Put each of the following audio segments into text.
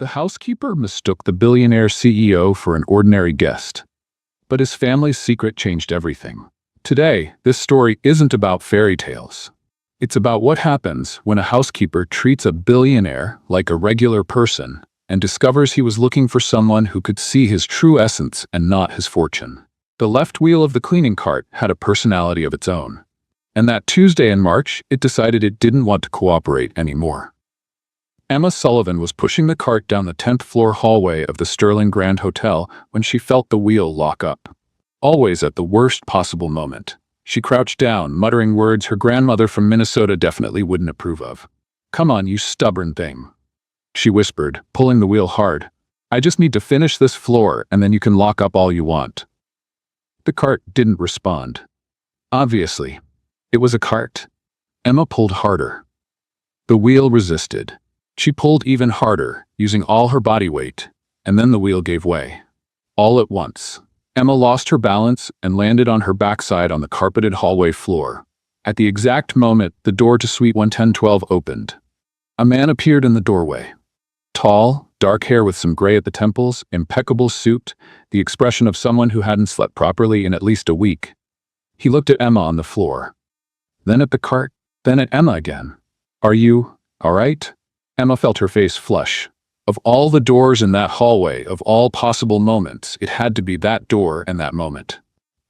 The housekeeper mistook the billionaire CEO for an ordinary guest. But his family's secret changed everything. Today, this story isn't about fairy tales. It's about what happens when a housekeeper treats a billionaire like a regular person and discovers he was looking for someone who could see his true essence and not his fortune. The left wheel of the cleaning cart had a personality of its own. And that Tuesday in March, it decided it didn't want to cooperate anymore. Emma Sullivan was pushing the cart down the 10th floor hallway of the Sterling Grand Hotel when she felt the wheel lock up. Always at the worst possible moment. She crouched down, muttering words her grandmother from Minnesota definitely wouldn't approve of. "Come on, you stubborn thing," she whispered, pulling the wheel hard. "I just need to finish this floor and then you can lock up all you want." The cart didn't respond. Obviously, it was a cart. Emma pulled harder. The wheel resisted. She pulled even harder, using all her body weight, and then the wheel gave way. All at once, Emma lost her balance and landed on her backside on the carpeted hallway floor. At the exact moment, the door to Suite 11012 opened. A man appeared in the doorway. Tall, dark hair with some gray at the temples, impeccable suit, the expression of someone who hadn't slept properly in at least a week. He looked at Emma on the floor, then at the cart, then at Emma again. "Are you all right?" Emma felt her face flush. Of all the doors in that hallway, of all possible moments, it had to be that door and that moment.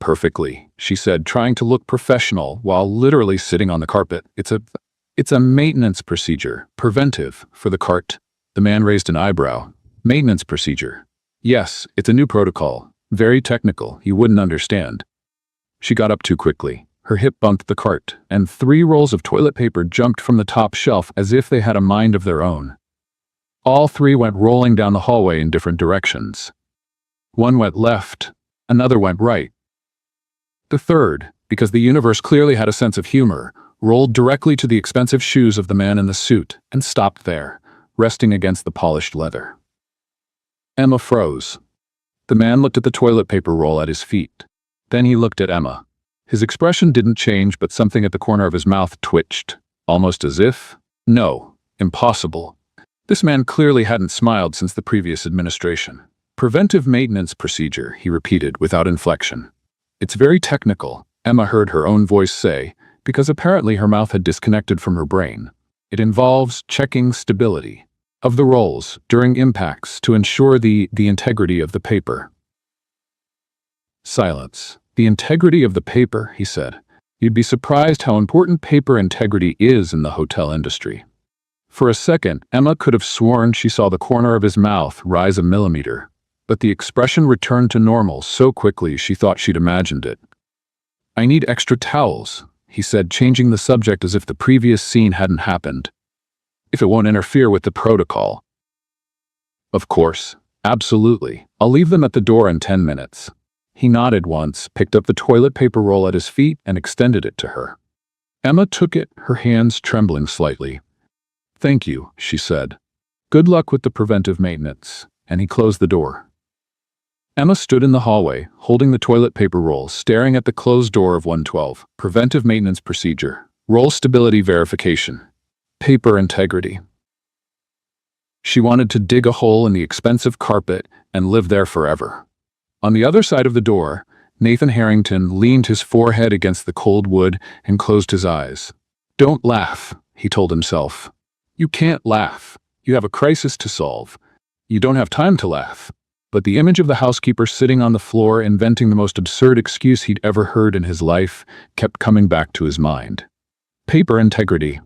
"Perfectly," she said, trying to look professional while literally sitting on the carpet. It's a maintenance procedure, preventive, for the cart." The man raised an eyebrow. "Maintenance procedure?" "Yes, it's a new protocol. Very technical, you wouldn't understand." She got up too quickly. Her hip bumped the cart, and 3 rolls of toilet paper jumped from the top shelf as if they had a mind of their own. All 3 went rolling down the hallway in different directions. One went left, another went right. The third, because the universe clearly had a sense of humor, rolled directly to the expensive shoes of the man in the suit and stopped there, resting against the polished leather. Emma froze. The man looked at the toilet paper roll at his feet. Then he looked at Emma. His expression didn't change, but something at the corner of his mouth twitched, almost as if, no, impossible. This man clearly hadn't smiled since the previous administration. "Preventive maintenance procedure," he repeated without inflection. "It's very technical," Emma heard her own voice say, because apparently her mouth had disconnected from her brain. "It involves checking stability of the rolls during impacts to ensure the integrity of the paper." Silence. "The integrity of the paper," he said. "You'd be surprised how important paper integrity is in the hotel industry." For a second, Emma could have sworn she saw the corner of his mouth rise a millimeter, but the expression returned to normal so quickly she thought she'd imagined it. "I need extra towels," he said, changing the subject as if the previous scene hadn't happened. "If it won't interfere with the protocol." "Of course. Absolutely. I'll leave them at the door in 10 minutes. He nodded once, picked up the toilet paper roll at his feet, and extended it to her. Emma took it, her hands trembling slightly. "Thank you," she said. "Good luck with the preventive maintenance," and he closed the door. Emma stood in the hallway, holding the toilet paper roll, staring at the closed door of 112. Preventive maintenance procedure. Roll stability verification. Paper integrity. She wanted to dig a hole in the expensive carpet and live there forever. On the other side of the door, Nathan Harrington leaned his forehead against the cold wood and closed his eyes. "Don't laugh," he told himself. "You can't laugh. You have a crisis to solve. You don't have time to laugh." But the image of the housekeeper sitting on the floor inventing the most absurd excuse he'd ever heard in his life kept coming back to his mind. Paper integrity.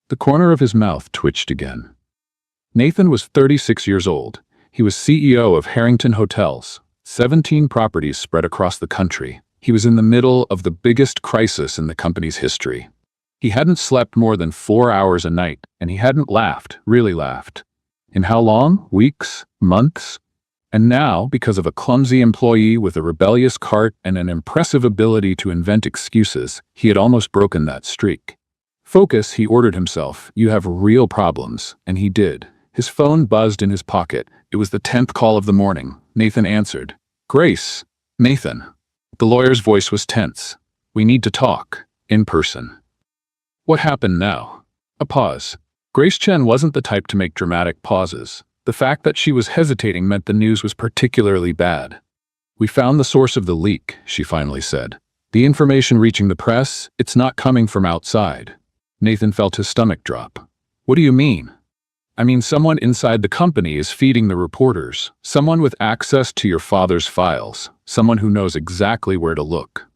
The corner of his mouth twitched again. Nathan was 36 years old. He was CEO of Harrington Hotels, 17 properties spread across the country. He was in the middle of the biggest crisis in the company's history. He hadn't slept more than 4 hours a night, and he hadn't laughed, really laughed. In how long? Weeks? Months? And now, because of a clumsy employee with a rebellious cart and an impressive ability to invent excuses, he had almost broken that streak. "Focus," he ordered himself. "You have real problems." And he did. His phone buzzed in his pocket. It was the 10th call of the morning. Nathan answered. "Grace." "Nathan." The lawyer's voice was tense. "We need to talk. In person." What happened now? A pause. Grace Chen wasn't the type to make dramatic pauses. The fact that she was hesitating meant the news was particularly bad. "We found the source of the leak," she finally said. "The information reaching the press, it's not coming from outside." Nathan felt his stomach drop. "What do you mean?" "I mean, someone inside the company is feeding the reporters. Someone with access to your father's files. Someone who knows exactly where to look."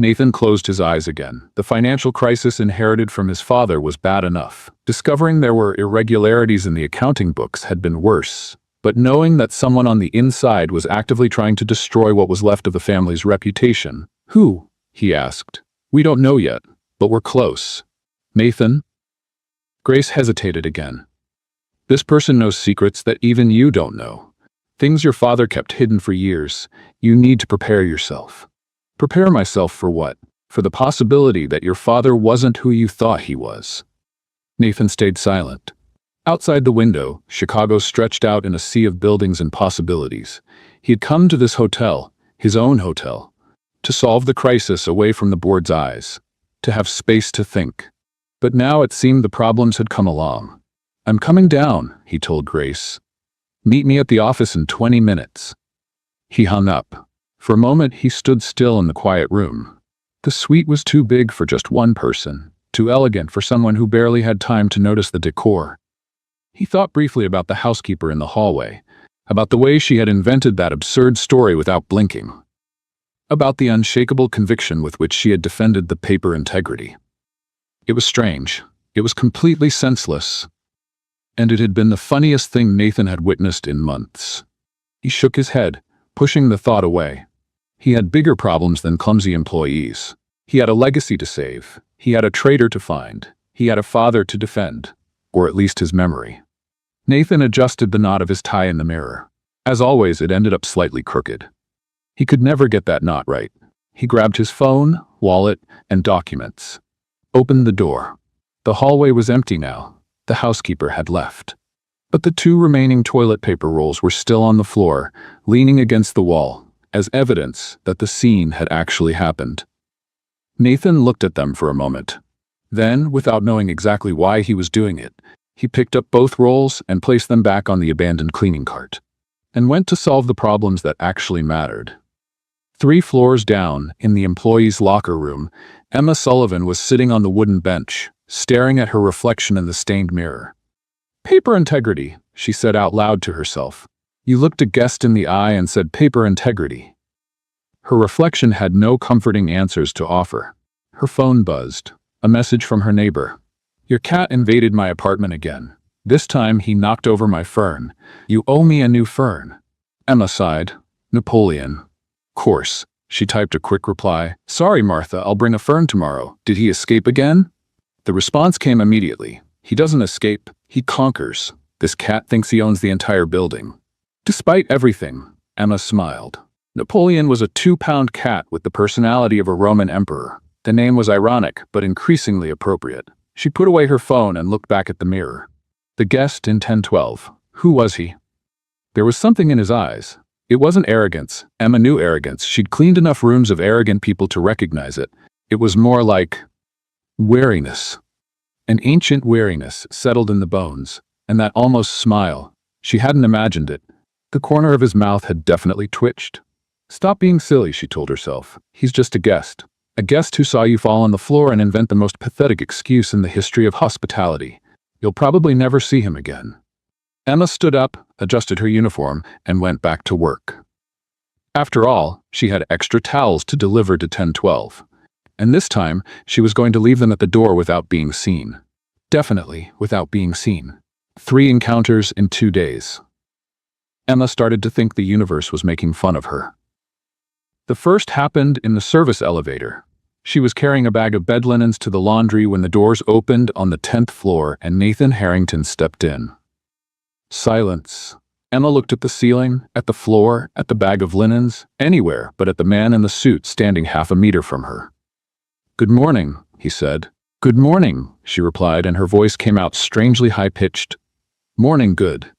Nathan closed his eyes again. The financial crisis inherited from his father was bad enough. Discovering there were irregularities in the accounting books had been worse. But knowing that someone on the inside was actively trying to destroy what was left of the family's reputation. "Who?" he asked. "We don't know yet, but we're close." "Nathan?" Grace hesitated again. "This person knows secrets that even you don't know. Things your father kept hidden for years. You need to prepare yourself." "Prepare myself for what?" "For the possibility that your father wasn't who you thought he was." Nathan stayed silent. Outside the window, Chicago stretched out in a sea of buildings and possibilities. He had come to this hotel, his own hotel, to solve the crisis away from the board's eyes, to have space to think. But now it seemed the problems had come along. "I'm coming down," he told Grace. "Meet me at the office in 20 minutes. He hung up. For a moment he stood still in the quiet room. The suite was too big for just one person, too elegant for someone who barely had time to notice the decor. He thought briefly about the housekeeper in the hallway, about the way she had invented that absurd story without blinking, about the unshakable conviction with which she had defended the paper integrity. It was strange. It was completely senseless. And it had been the funniest thing Nathan had witnessed in months. He shook his head, pushing the thought away. He had bigger problems than clumsy employees. He had a legacy to save. He had a traitor to find. He had a father to defend, or at least his memory. Nathan adjusted the knot of his tie in the mirror. As always, it ended up slightly crooked. He could never get that knot right. He grabbed his phone, wallet, and documents. Opened the door. The hallway was empty now. The housekeeper had left. But the 2 remaining toilet paper rolls were still on the floor, leaning against the wall, as evidence that the scene had actually happened. Nathan looked at them for a moment. Then, without knowing exactly why he was doing it, he picked up both rolls and placed them back on the abandoned cleaning cart, and went to solve the problems that actually mattered. 3 floors down, in the employee's locker room, Emma Sullivan was sitting on the wooden bench, staring at her reflection in the stained mirror. "Paper integrity," she said out loud to herself. You looked a guest in the eye and said paper integrity. Her reflection had no comforting answers to offer. Her phone buzzed. A message from her neighbor. "Your cat invaded my apartment again. This time he knocked over my fern. You owe me a new fern." Emma sighed. "Napoleon." "Course." She typed a quick reply. "Sorry, Martha, I'll bring a fern tomorrow. Did he escape again?" The response came immediately. "He doesn't escape. He conquers. This cat thinks he owns the entire building." Despite everything, Emma smiled. Napoleon was a 2-pound cat with the personality of a Roman emperor. The name was ironic, but increasingly appropriate. She put away her phone and looked back at the mirror. The guest in 1012. Who was he? There was something in his eyes. It wasn't arrogance. Emma knew arrogance. She'd cleaned enough rooms of arrogant people to recognize it. It was more like wariness. An ancient wariness settled in the bones, and that almost smile. She hadn't imagined it. The corner of his mouth had definitely twitched. "Stop being silly," she told herself. "He's just a guest. A guest who saw you fall on the floor and invent the most pathetic excuse in the history of hospitality. You'll probably never see him again." Emma stood up, adjusted her uniform, and went back to work. After all, she had extra towels to deliver to 1012. And this time, she was going to leave them at the door without being seen. Definitely without being seen. 3 encounters in 2 days. Emma started to think the universe was making fun of her. The first happened in the service elevator. She was carrying a bag of bed linens to the laundry when the doors opened on the 10th floor and Nathan Harrington stepped in. Silence. Emma looked at the ceiling, at the floor, at the bag of linens, anywhere but at the man in the suit standing half a meter from her. "Good morning," he said. "Good morning," she replied, and her voice came out strangely high-pitched. "Morning, good.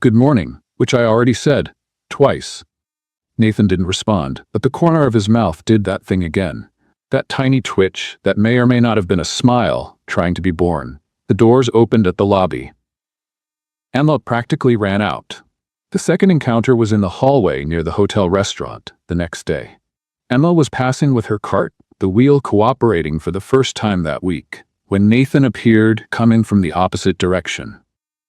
Good morning, which I already said. Twice." Nathan didn't respond, but the corner of his mouth did that thing again. That tiny twitch that may or may not have been a smile trying to be born. The doors opened at the lobby. Emma practically ran out. The second encounter was in the hallway near the hotel restaurant the next day. Emma was passing with her cart, the wheel cooperating for the first time that week, when Nathan appeared, coming from the opposite direction.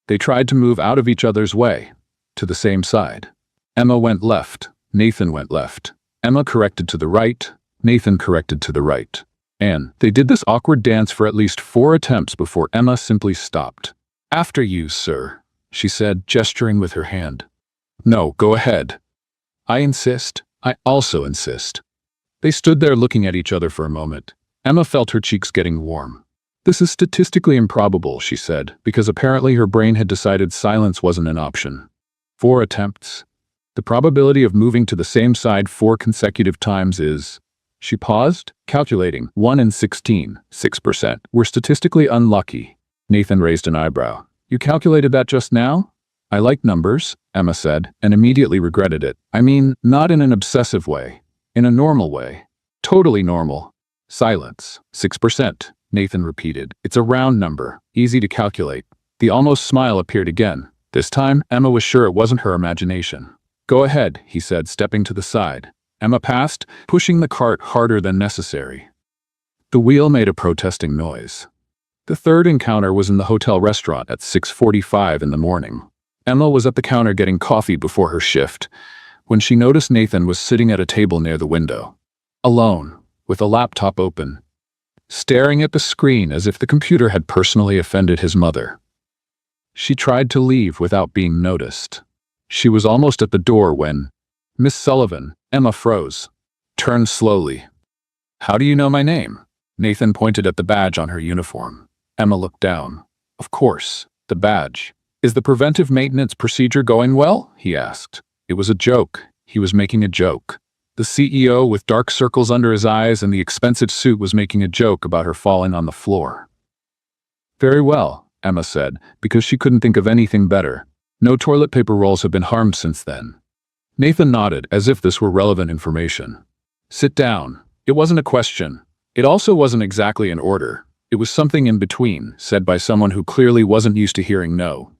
They tried to move out of each other's way, to the same side. Emma went left, Nathan went left. Emma corrected to the right, Nathan corrected to the right. And they did this awkward dance for at least 4 attempts before Emma simply stopped. "After you, sir," she said, gesturing with her hand. "No, go ahead." "I insist. I also insist." They stood there looking at each other for a moment. Emma felt her cheeks getting warm. "This is statistically improbable," she said, because apparently her brain had decided silence wasn't an option. 4 attempts. The probability of moving to the same side 4 consecutive times is... She paused, calculating. 1 in 16, 6%. We're statistically unlucky. Nathan raised an eyebrow. "You calculated that just now?" "I like numbers," Emma said, and immediately regretted it. "I mean, not in an obsessive way. In a normal way. Totally normal." "Silence. 6%, Nathan repeated. "It's a round number, easy to calculate." The almost smile appeared again. This time, Emma was sure it wasn't her imagination. "Go ahead," he said, stepping to the side. Emma passed, pushing the cart harder than necessary. The wheel made a protesting noise. The third encounter was in the hotel restaurant at 6:45 in the morning. Emma was at the counter getting coffee before her shift, when she noticed Nathan was sitting at a table near the window. Alone, with a laptop open, staring at the screen as if the computer had personally offended his mother. She tried to leave without being noticed. She was almost at the door when, "Miss Sullivan," Emma froze. "Turned slowly." "How do you know my name?" Nathan pointed at the badge on her uniform. Emma looked down. "Of course, the badge. Is the preventive maintenance procedure going well?" he asked. It was a joke. He was making a joke. The CEO with dark circles under his eyes and the expensive suit was making a joke about her falling on the floor. "Very well," Emma said, because she couldn't think of anything better. No toilet paper rolls have been harmed since then. Nathan nodded, as if this were relevant information. "Sit down." It wasn't a question. It also wasn't exactly an order. It was something in between, said by someone who clearly wasn't used to hearing no.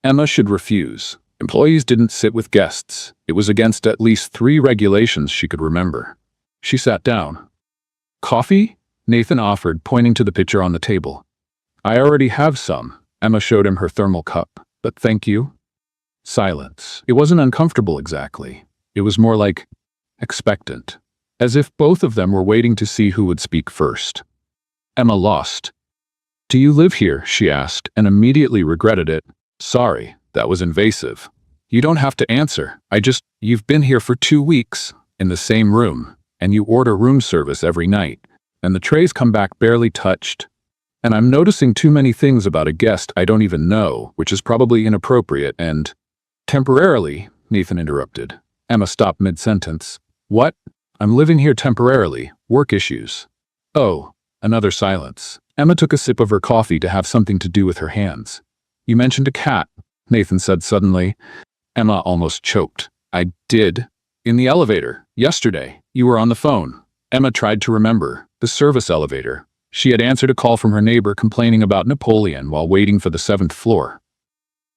Emma should refuse. Employees didn't sit with guests. It was against at least 3 regulations she could remember. She sat down. "Coffee?" Nathan offered, pointing to the pitcher on the table. "I already have some." Emma showed him her thermal cup. "But thank you." Silence. It wasn't uncomfortable exactly. It was more like expectant, as if both of them were waiting to see who would speak first. Emma lost. "Do you live here?" she asked, and immediately regretted it. "Sorry, that was invasive." "You don't have to answer. You've been here for 2 weeks, in the same room, and you order room service every night, and the trays come back barely touched. And I'm noticing too many things about a guest I don't even know, which is probably inappropriate and..." "Temporarily," Nathan interrupted. Emma stopped mid-sentence. "What?" "I'm living here temporarily. Work issues." "Oh." Another silence. Emma took a sip of her coffee to have something to do with her hands. "You mentioned a cat," Nathan said suddenly. Emma almost choked. "I did. In the elevator. Yesterday. You were on the phone." Emma tried to remember. The service elevator. She had answered a call from her neighbor complaining about Napoleon while waiting for the 7th floor.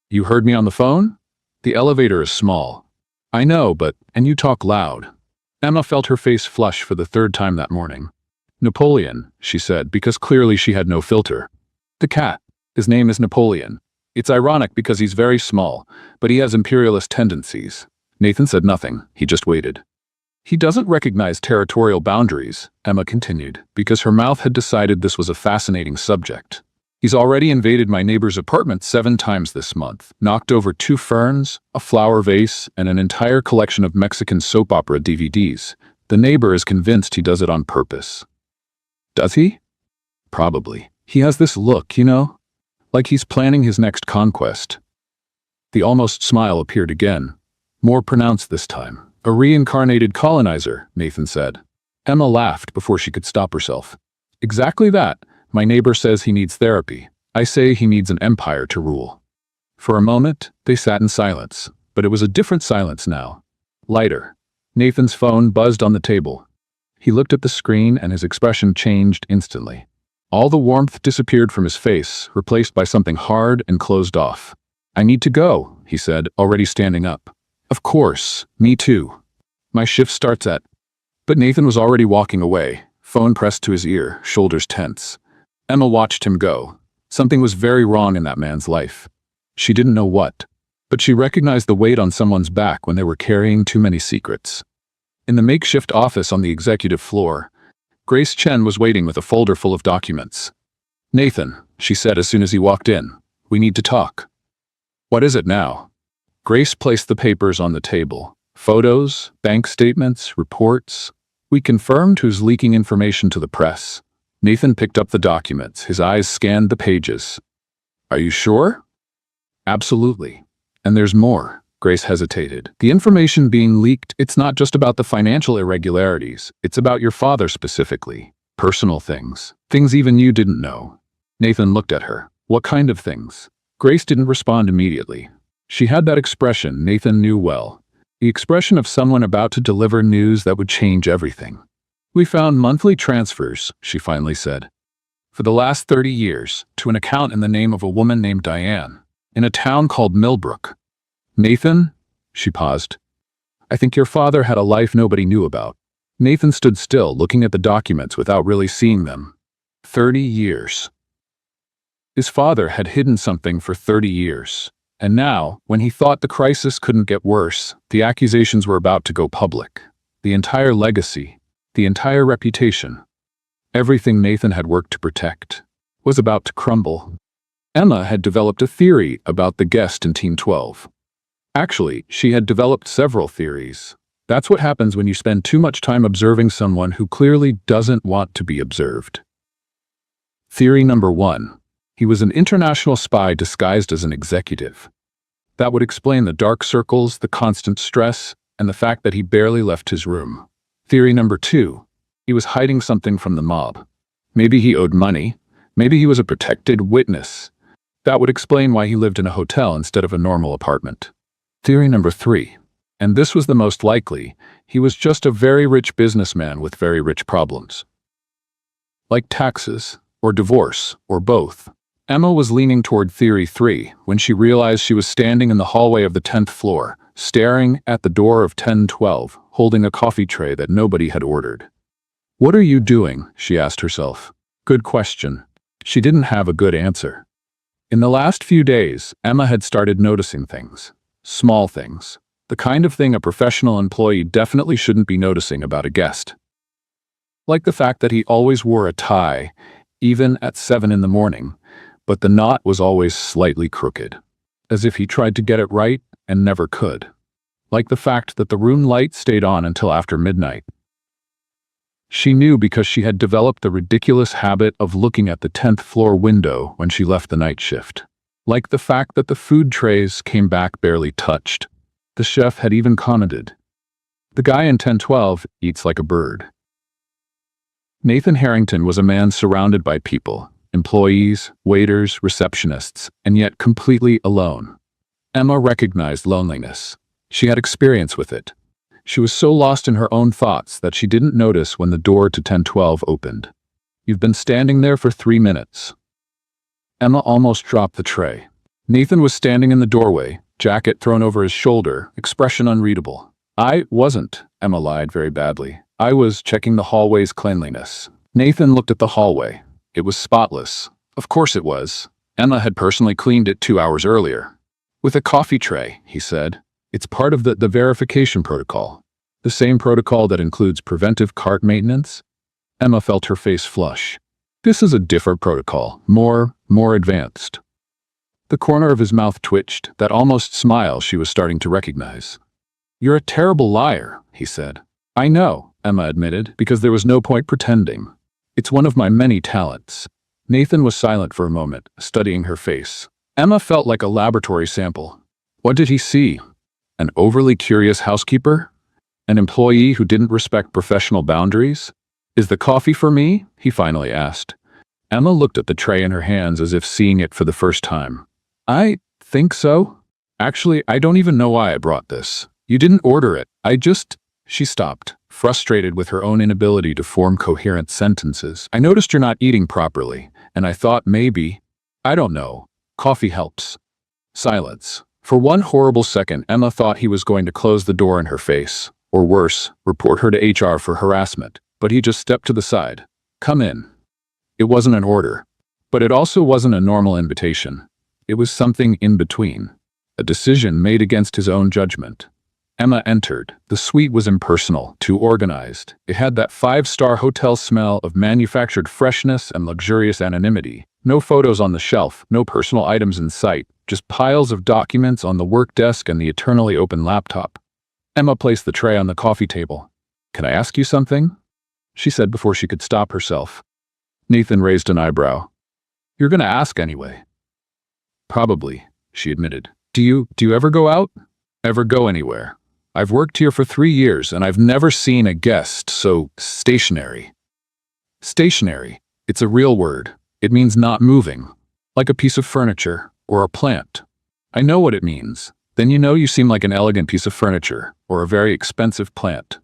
"You heard me on the phone?" "The elevator is small." "I know, and you talk loud." Emma felt her face flush for the 3rd time that morning. "Napoleon," she said, because clearly she had no filter. "The cat. His name is Napoleon. It's ironic because he's very small, but he has imperialist tendencies." Nathan said nothing. He just waited. "He doesn't recognize territorial boundaries," Emma continued, because her mouth had decided this was a fascinating subject. "He's already invaded my neighbor's apartment 7 times this month, knocked over 2 ferns, a flower vase, and an entire collection of Mexican soap opera DVDs. The neighbor is convinced he does it on purpose." "Does he?" "Probably. He has this look, you know? Like he's planning his next conquest." The almost smile appeared again. More pronounced this time. "A reincarnated colonizer," Nathan said. Emma laughed before she could stop herself. "Exactly that. My neighbor says he needs therapy. I say he needs an empire to rule." For a moment, they sat in silence, but it was a different silence now. Lighter. Nathan's phone buzzed on the table. He looked at the screen and his expression changed instantly. All the warmth disappeared from his face, replaced by something hard and closed off. I need to go, he said, already standing up. Of course, me too. My shift starts at... But Nathan was already walking away, phone pressed to his ear, shoulders tense. Emma watched him go. Something was very wrong in that man's life. She didn't know what, but she recognized the weight on someone's back when they were carrying too many secrets. In the makeshift office on the executive floor, Grace Chen was waiting with a folder full of documents. Nathan, she said as soon as he walked in, we need to talk. What is it now? Grace placed the papers on the table. Photos, bank statements, reports. We confirmed who's leaking information to the press. Nathan picked up the documents. His eyes scanned the pages. Are you sure? Absolutely. And there's more. Grace hesitated. The information being leaked, it's not just about the financial irregularities. It's about your father specifically. Personal things. Things even you didn't know. Nathan looked at her. What kind of things? Grace didn't respond immediately. She had that expression Nathan knew well. The expression of someone about to deliver news that would change everything. We found monthly transfers, she finally said, for the last 30 years, to an account in the name of a woman named Diane, in a town called Millbrook. Nathan? She paused. I think your father had a life nobody knew about. Nathan stood still, looking at the documents without really seeing them. 30 years. His father had hidden something for 30 years. And now, when he thought the crisis couldn't get worse, the accusations were about to go public. The entire legacy, the entire reputation, everything Nathan had worked to protect, was about to crumble. Emma had developed a theory about the guest in Team 12. Actually, she had developed several theories. That's what happens when you spend too much time observing someone who clearly doesn't want to be observed. Theory number 1. He was an international spy disguised as an executive. That would explain the dark circles, the constant stress, and the fact that he barely left his room. Theory number 2. He was hiding something from the mob. Maybe he owed money. Maybe he was a protected witness. That would explain why he lived in a hotel instead of a normal apartment. Theory number 3. And this was the most likely. He was just a very rich businessman with very rich problems. Like taxes, or divorce, or both. Emma was leaning toward Theory 3 when she realized she was standing in the hallway of the 10th floor, staring at the door of 1012, holding a coffee tray that nobody had ordered. What are you doing? She asked herself. Good question. She didn't have a good answer. In the last few days, Emma had started noticing things. Small things. The kind of thing a professional employee definitely shouldn't be noticing about a guest. Like the fact that he always wore a tie, even at 7 in the morning, but the knot was always slightly crooked, as if he tried to get it right and never could. Like the fact that the room light stayed on until after midnight. She knew because she had developed the ridiculous habit of looking at the 10th floor window when she left the night shift. Like the fact that the food trays came back barely touched. The chef had even commented, "The guy in 1012 eats like a bird." Nathan Harrington was a man surrounded by people. Employees, waiters, receptionists, and yet completely alone. Emma recognized loneliness. She had experience with it. She was so lost in her own thoughts that she didn't notice when the door to 1012 opened. You've been standing there for 3 minutes. Emma almost dropped the tray. Nathan was standing in the doorway, jacket thrown over his shoulder, expression unreadable. I wasn't, Emma lied very badly. I was checking the hallway's cleanliness. Nathan looked at the hallway. It was spotless. Of course it was. Emma had personally cleaned it 2 hours earlier. With a coffee tray, he said. It's part of the verification protocol. The same protocol that includes preventive cart maintenance. Emma felt her face flush. This is a different protocol, more advanced. The corner of his mouth twitched, that almost smile she was starting to recognize. You're a terrible liar, he said. I know, Emma admitted, because there was no point pretending. It's one of my many talents. Nathan was silent for a moment, studying her face. Emma felt like a laboratory sample. What did he see? An overly curious housekeeper? An employee who didn't respect professional boundaries? Is the coffee for me? He finally asked. Emma looked at the tray in her hands as if seeing it for the first time. I think so. Actually, I don't even know why I brought this. You didn't order it. She stopped, frustrated with her own inability to form coherent sentences. I noticed you're not eating properly, and I thought maybe, I don't know, coffee helps. Silence. For one horrible second, Emma thought he was going to close the door in her face, or worse, report her to HR for harassment, but he just stepped to the side. Come in. It wasn't an order, but it also wasn't a normal invitation. It was something in between. A decision made against his own judgment. Emma entered. The suite was impersonal, too organized. It had that five-star hotel smell of manufactured freshness and luxurious anonymity. No photos on the shelf, no personal items in sight, just piles of documents on the work desk and the eternally open laptop. Emma placed the tray on the coffee table. "Can I ask you something?" she said before she could stop herself. Nathan raised an eyebrow. "You're gonna ask anyway." "Probably," she admitted. Do you ever go out? Ever go anywhere? I've worked here for 3 years and I've never seen a guest so stationary." Stationary. It's a real word. It means not moving, like a piece of furniture or a plant. I know what it means. Then you know you seem like an elegant piece of furniture or a very expensive plant.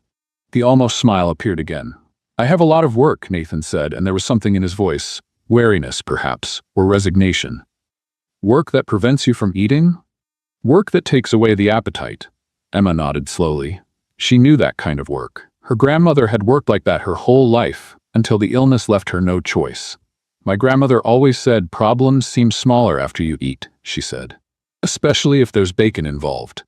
The almost smile appeared again. "I have a lot of work," Nathan said, and there was something in his voice. Wariness, perhaps, or resignation. "Work that prevents you from eating? Work that takes away the appetite." Emma nodded slowly. She knew that kind of work. Her grandmother had worked like that her whole life, until the illness left her no choice. "My grandmother always said problems seem smaller after you eat," she said. "Especially if there's bacon involved."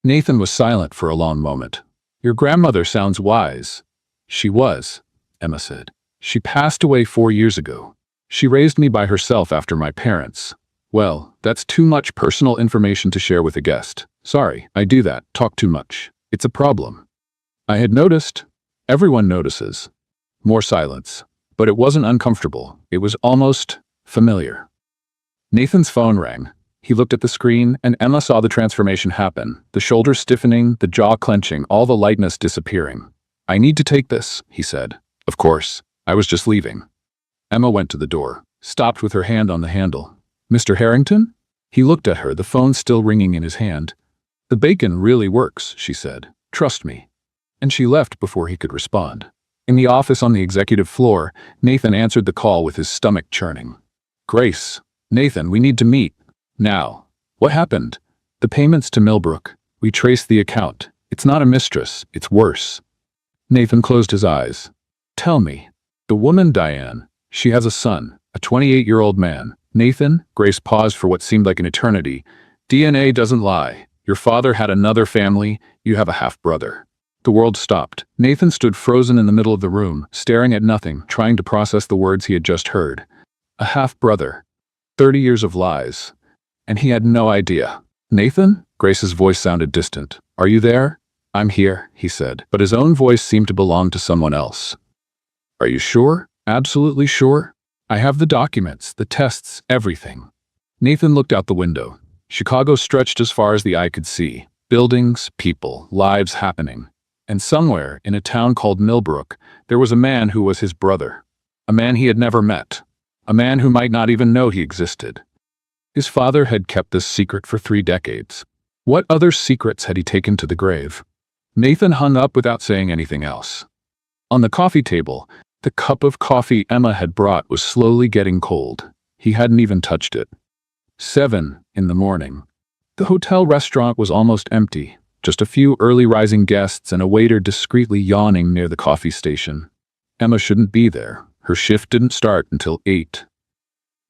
Nathan was silent for a long moment. "Your grandmother sounds wise." "She was," Emma said. "She passed away 4 years ago. She raised me by herself after my parents." "Well, that's too much personal information to share with a guest. Sorry, I do that, talk too much. It's a problem." I had noticed. Everyone notices. More silence. But it wasn't uncomfortable. It was almost familiar. Nathan's phone rang. He looked at the screen, and Emma saw the transformation happen, the shoulders stiffening, the jaw clenching, all the lightness disappearing. "I need to take this," he said. "Of course. I was just leaving." Emma went to the door, stopped with her hand on the handle. "Mr. Harrington?" He looked at her, the phone still ringing in his hand. "The bacon really works," she said. "Trust me." And she left before he could respond. In the office on the executive floor, Nathan answered the call with his stomach churning. "Grace. Nathan, we need to meet. Now." "What happened?" "The payments to Millbrook. We traced the account. It's not a mistress. It's worse." Nathan closed his eyes. "Tell me." "The woman, Diane. She has a son, a 28-year-old man." "Nathan," Grace paused for what seemed like an eternity. "DNA doesn't lie. Your father had another family. You have a half-brother." The world stopped. Nathan stood frozen in the middle of the room, staring at nothing, trying to process the words he had just heard. A half-brother. 30 years of lies. And he had no idea. "Nathan?" Grace's voice sounded distant. "Are you there?" "I'm here," he said, but his own voice seemed to belong to someone else. "Are you sure? Absolutely sure?" "I have the documents, the tests, everything." Nathan looked out the window. Chicago stretched as far as the eye could see. Buildings, people, lives happening. And somewhere, in a town called Millbrook, there was a man who was his brother. A man he had never met. A man who might not even know he existed. His father had kept this secret for 3 decades. What other secrets had he taken to the grave? Nathan hung up without saying anything else. On the coffee table, the cup of coffee Emma had brought was slowly getting cold. He hadn't even touched it. 7 in the morning. The hotel restaurant was almost empty. Just a few early rising guests and a waiter discreetly yawning near the coffee station. Emma shouldn't be there. Her shift didn't start until 8.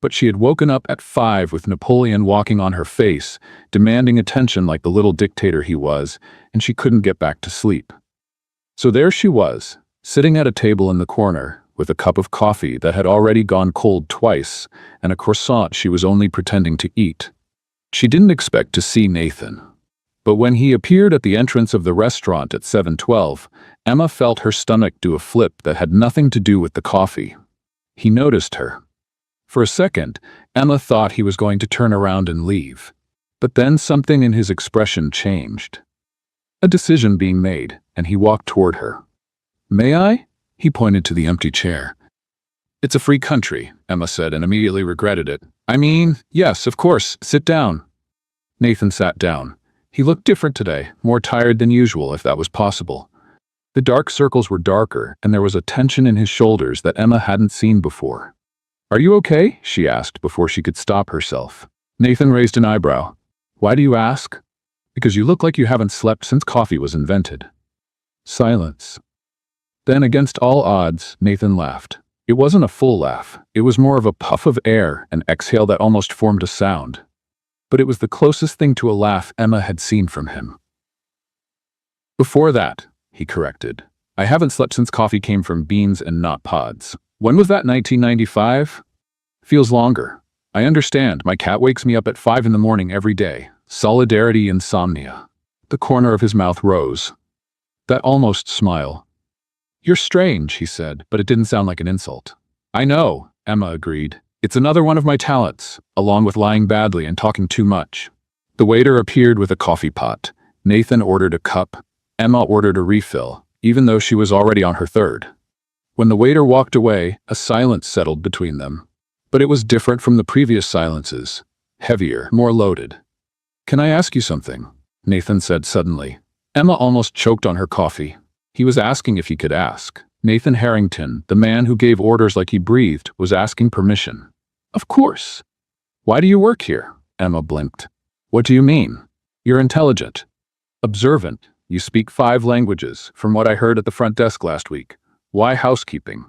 But she had woken up at 5 with Napoleon walking on her face, demanding attention like the little dictator he was, and she couldn't get back to sleep. So there she was, sitting at a table in the corner, with a cup of coffee that had already gone cold twice, and a croissant she was only pretending to eat. She didn't expect to see Nathan. But when he appeared at the entrance of the restaurant at 7:12, Emma felt her stomach do a flip that had nothing to do with the coffee. He noticed her. For a second, Emma thought he was going to turn around and leave. But then something in his expression changed. A decision being made, and he walked toward her. "May I?" He pointed to the empty chair. "It's a free country," Emma said, and immediately regretted it. "I mean, yes, of course, sit down." Nathan sat down. He looked different today, more tired than usual, if that was possible. The dark circles were darker, and there was a tension in his shoulders that Emma hadn't seen before. "Are you okay?" she asked before she could stop herself. Nathan raised an eyebrow. Why do you ask? Because you look like you haven't slept since coffee was invented. Silence. Then, against all odds, Nathan laughed. It wasn't a full laugh. It was more of a puff of air, an exhale that almost formed a sound. But it was the closest thing to a laugh Emma had seen from him. Before that, he corrected, I haven't slept since coffee came from beans and not pods. When was that, 1995? Feels longer. I understand. My cat wakes me up at 5 in the morning every day. Solidarity insomnia. The corner of his mouth rose. That almost smile. You're strange, he said, but it didn't sound like an insult. I know, Emma agreed. It's another one of my talents, along with lying badly and talking too much. The waiter appeared with a coffee pot. Nathan ordered a cup. Emma ordered a refill, even though she was already on her third. When the waiter walked away, a silence settled between them. But it was different from the previous silences. Heavier, more loaded. Can I ask you something? Nathan said suddenly. Emma almost choked on her coffee. He was asking if he could ask. Nathan Harrington, the man who gave orders like he breathed, was asking permission. Of course. Why do you work here? Emma blinked. What do you mean? You're intelligent. Observant. You speak 5 languages, from what I heard at the front desk last week. Why housekeeping?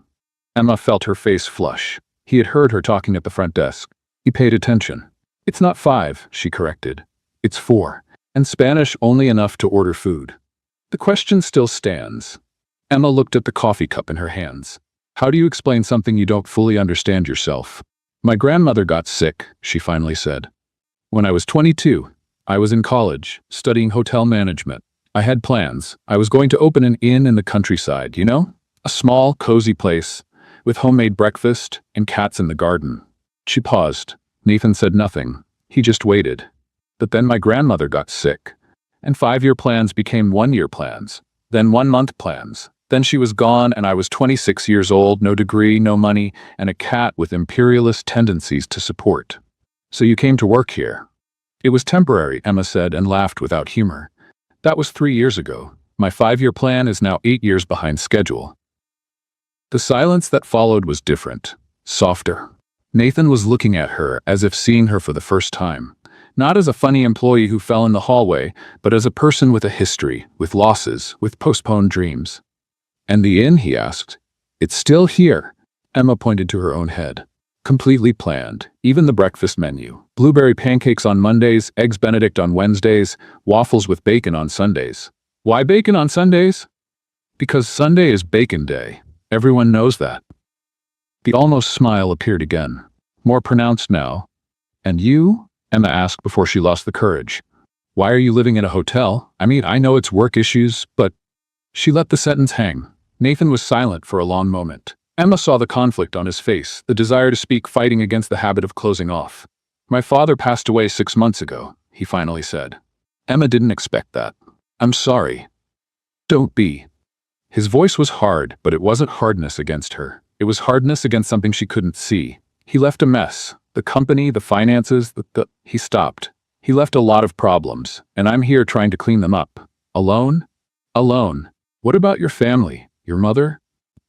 Emma felt her face flush. He had heard her talking at the front desk. He paid attention. It's not 5, she corrected. It's 4. And Spanish only enough to order food. The question still stands. Emma looked at the coffee cup in her hands. How do you explain something you don't fully understand yourself? My grandmother got sick, she finally said. When I was 22, I was in college, studying hotel management. I had plans. I was going to open an inn in the countryside, you know? A small, cozy place, with homemade breakfast and cats in the garden. She paused. Nathan said nothing. He just waited. But then my grandmother got sick. And 5-year plans became 1-year plans, then 1-month plans. Then she was gone and I was 26 years old, no degree, no money, and a cat with imperialist tendencies to support. So you came to work here. It was temporary, Emma said and laughed without humor. That was 3 years ago. My 5-year plan is now 8 years behind schedule. The silence that followed was different, softer. Nathan was looking at her as if seeing her for the first time. Not as a funny employee who fell in the hallway, but as a person with a history, with losses, with postponed dreams. And the inn, he asked. It's still here. Emma pointed to her own head. Completely planned. Even the breakfast menu. Blueberry pancakes on Mondays, eggs Benedict on Wednesdays, waffles with bacon on Sundays. Why bacon on Sundays? Because Sunday is bacon day. Everyone knows that. The almost smile appeared again. More pronounced now. And you? Emma asked before she lost the courage. Why are you living in a hotel? I mean, I know it's work issues, but... She let the sentence hang. Nathan was silent for a long moment. Emma saw the conflict on his face, the desire to speak fighting against the habit of closing off. My father passed away 6 months ago, he finally said. Emma didn't expect that. I'm sorry. Don't be. His voice was hard, but it wasn't hardness against her. It was hardness against something she couldn't see. He left a mess. The company, the finances, He stopped. He left a lot of problems, and I'm here trying to clean them up. Alone? Alone. What about your family? Your mother?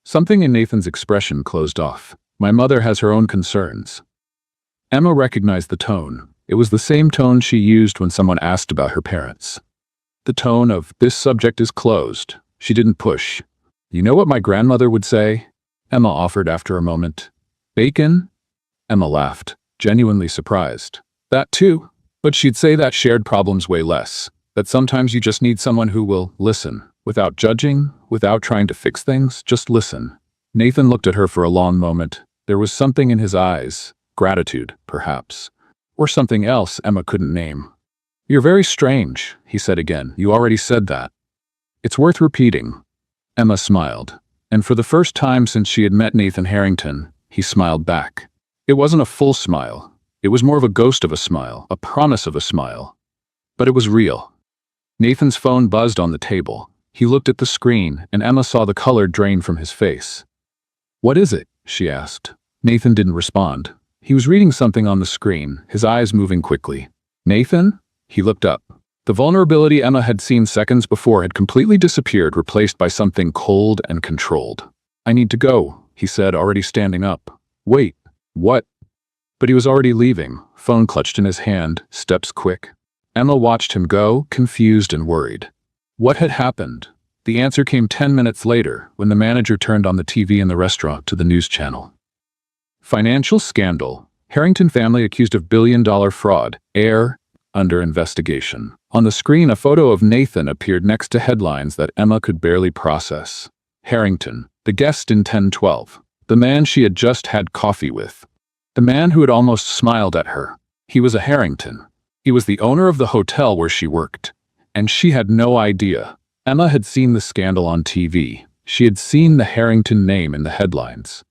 Something in Nathan's expression closed off. My mother has her own concerns. Emma recognized the tone. It was the same tone she used when someone asked about her parents. The tone of, this subject is closed. She didn't push. You know what my grandmother would say? Emma offered after a moment. Bacon? Emma laughed, genuinely surprised. That too. But she'd say that shared problems way less. That sometimes you just need someone who will listen. Without judging, without trying to fix things, just listen. Nathan looked at her for a long moment. There was something in his eyes. Gratitude, perhaps. Or something else Emma couldn't name. You're very strange, he said again. You already said that. It's worth repeating. Emma smiled. And for the first time since she had met Nathan Harrington, he smiled back. It wasn't a full smile. It was more of a ghost of a smile, a promise of a smile. But it was real. Nathan's phone buzzed on the table. He looked at the screen, and Emma saw the color drain from his face. What is it? She asked. Nathan didn't respond. He was reading something on the screen, his eyes moving quickly. Nathan? He looked up. The vulnerability Emma had seen seconds before had completely disappeared, replaced by something cold and controlled. I need to go, he said, already standing up. Wait, what? But he was already leaving, phone clutched in his hand, steps quick. Emma watched him go, confused and worried. What had happened? The answer came 10 minutes later, when the manager turned on the TV in the restaurant to the news channel. Financial scandal. Harrington family accused of billion-dollar fraud. Heir under investigation. On the screen, a photo of Nathan appeared next to headlines that Emma could barely process. Harrington, the guest in 1012. The man she had just had coffee with. The man who had almost smiled at her. He was a Harrington. He was the owner of the hotel where she worked. And she had no idea. Emma had seen the scandal on TV. She had seen the Harrington name in the headlines.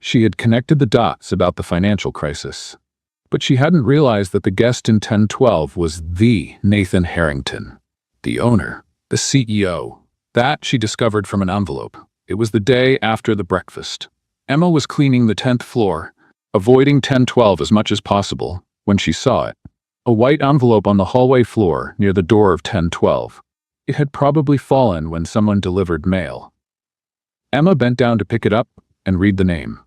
She had connected the dots about the financial crisis. But she hadn't realized that the guest in 1012 was the Nathan Harrington. The owner. The CEO. That she discovered from an envelope. It was the day after the breakfast. Emma was cleaning the 10th floor, avoiding 1012 as much as possible, when she saw it. A white envelope on the hallway floor near the door of 1012. It had probably fallen when someone delivered mail. Emma bent down to pick it up and read the name.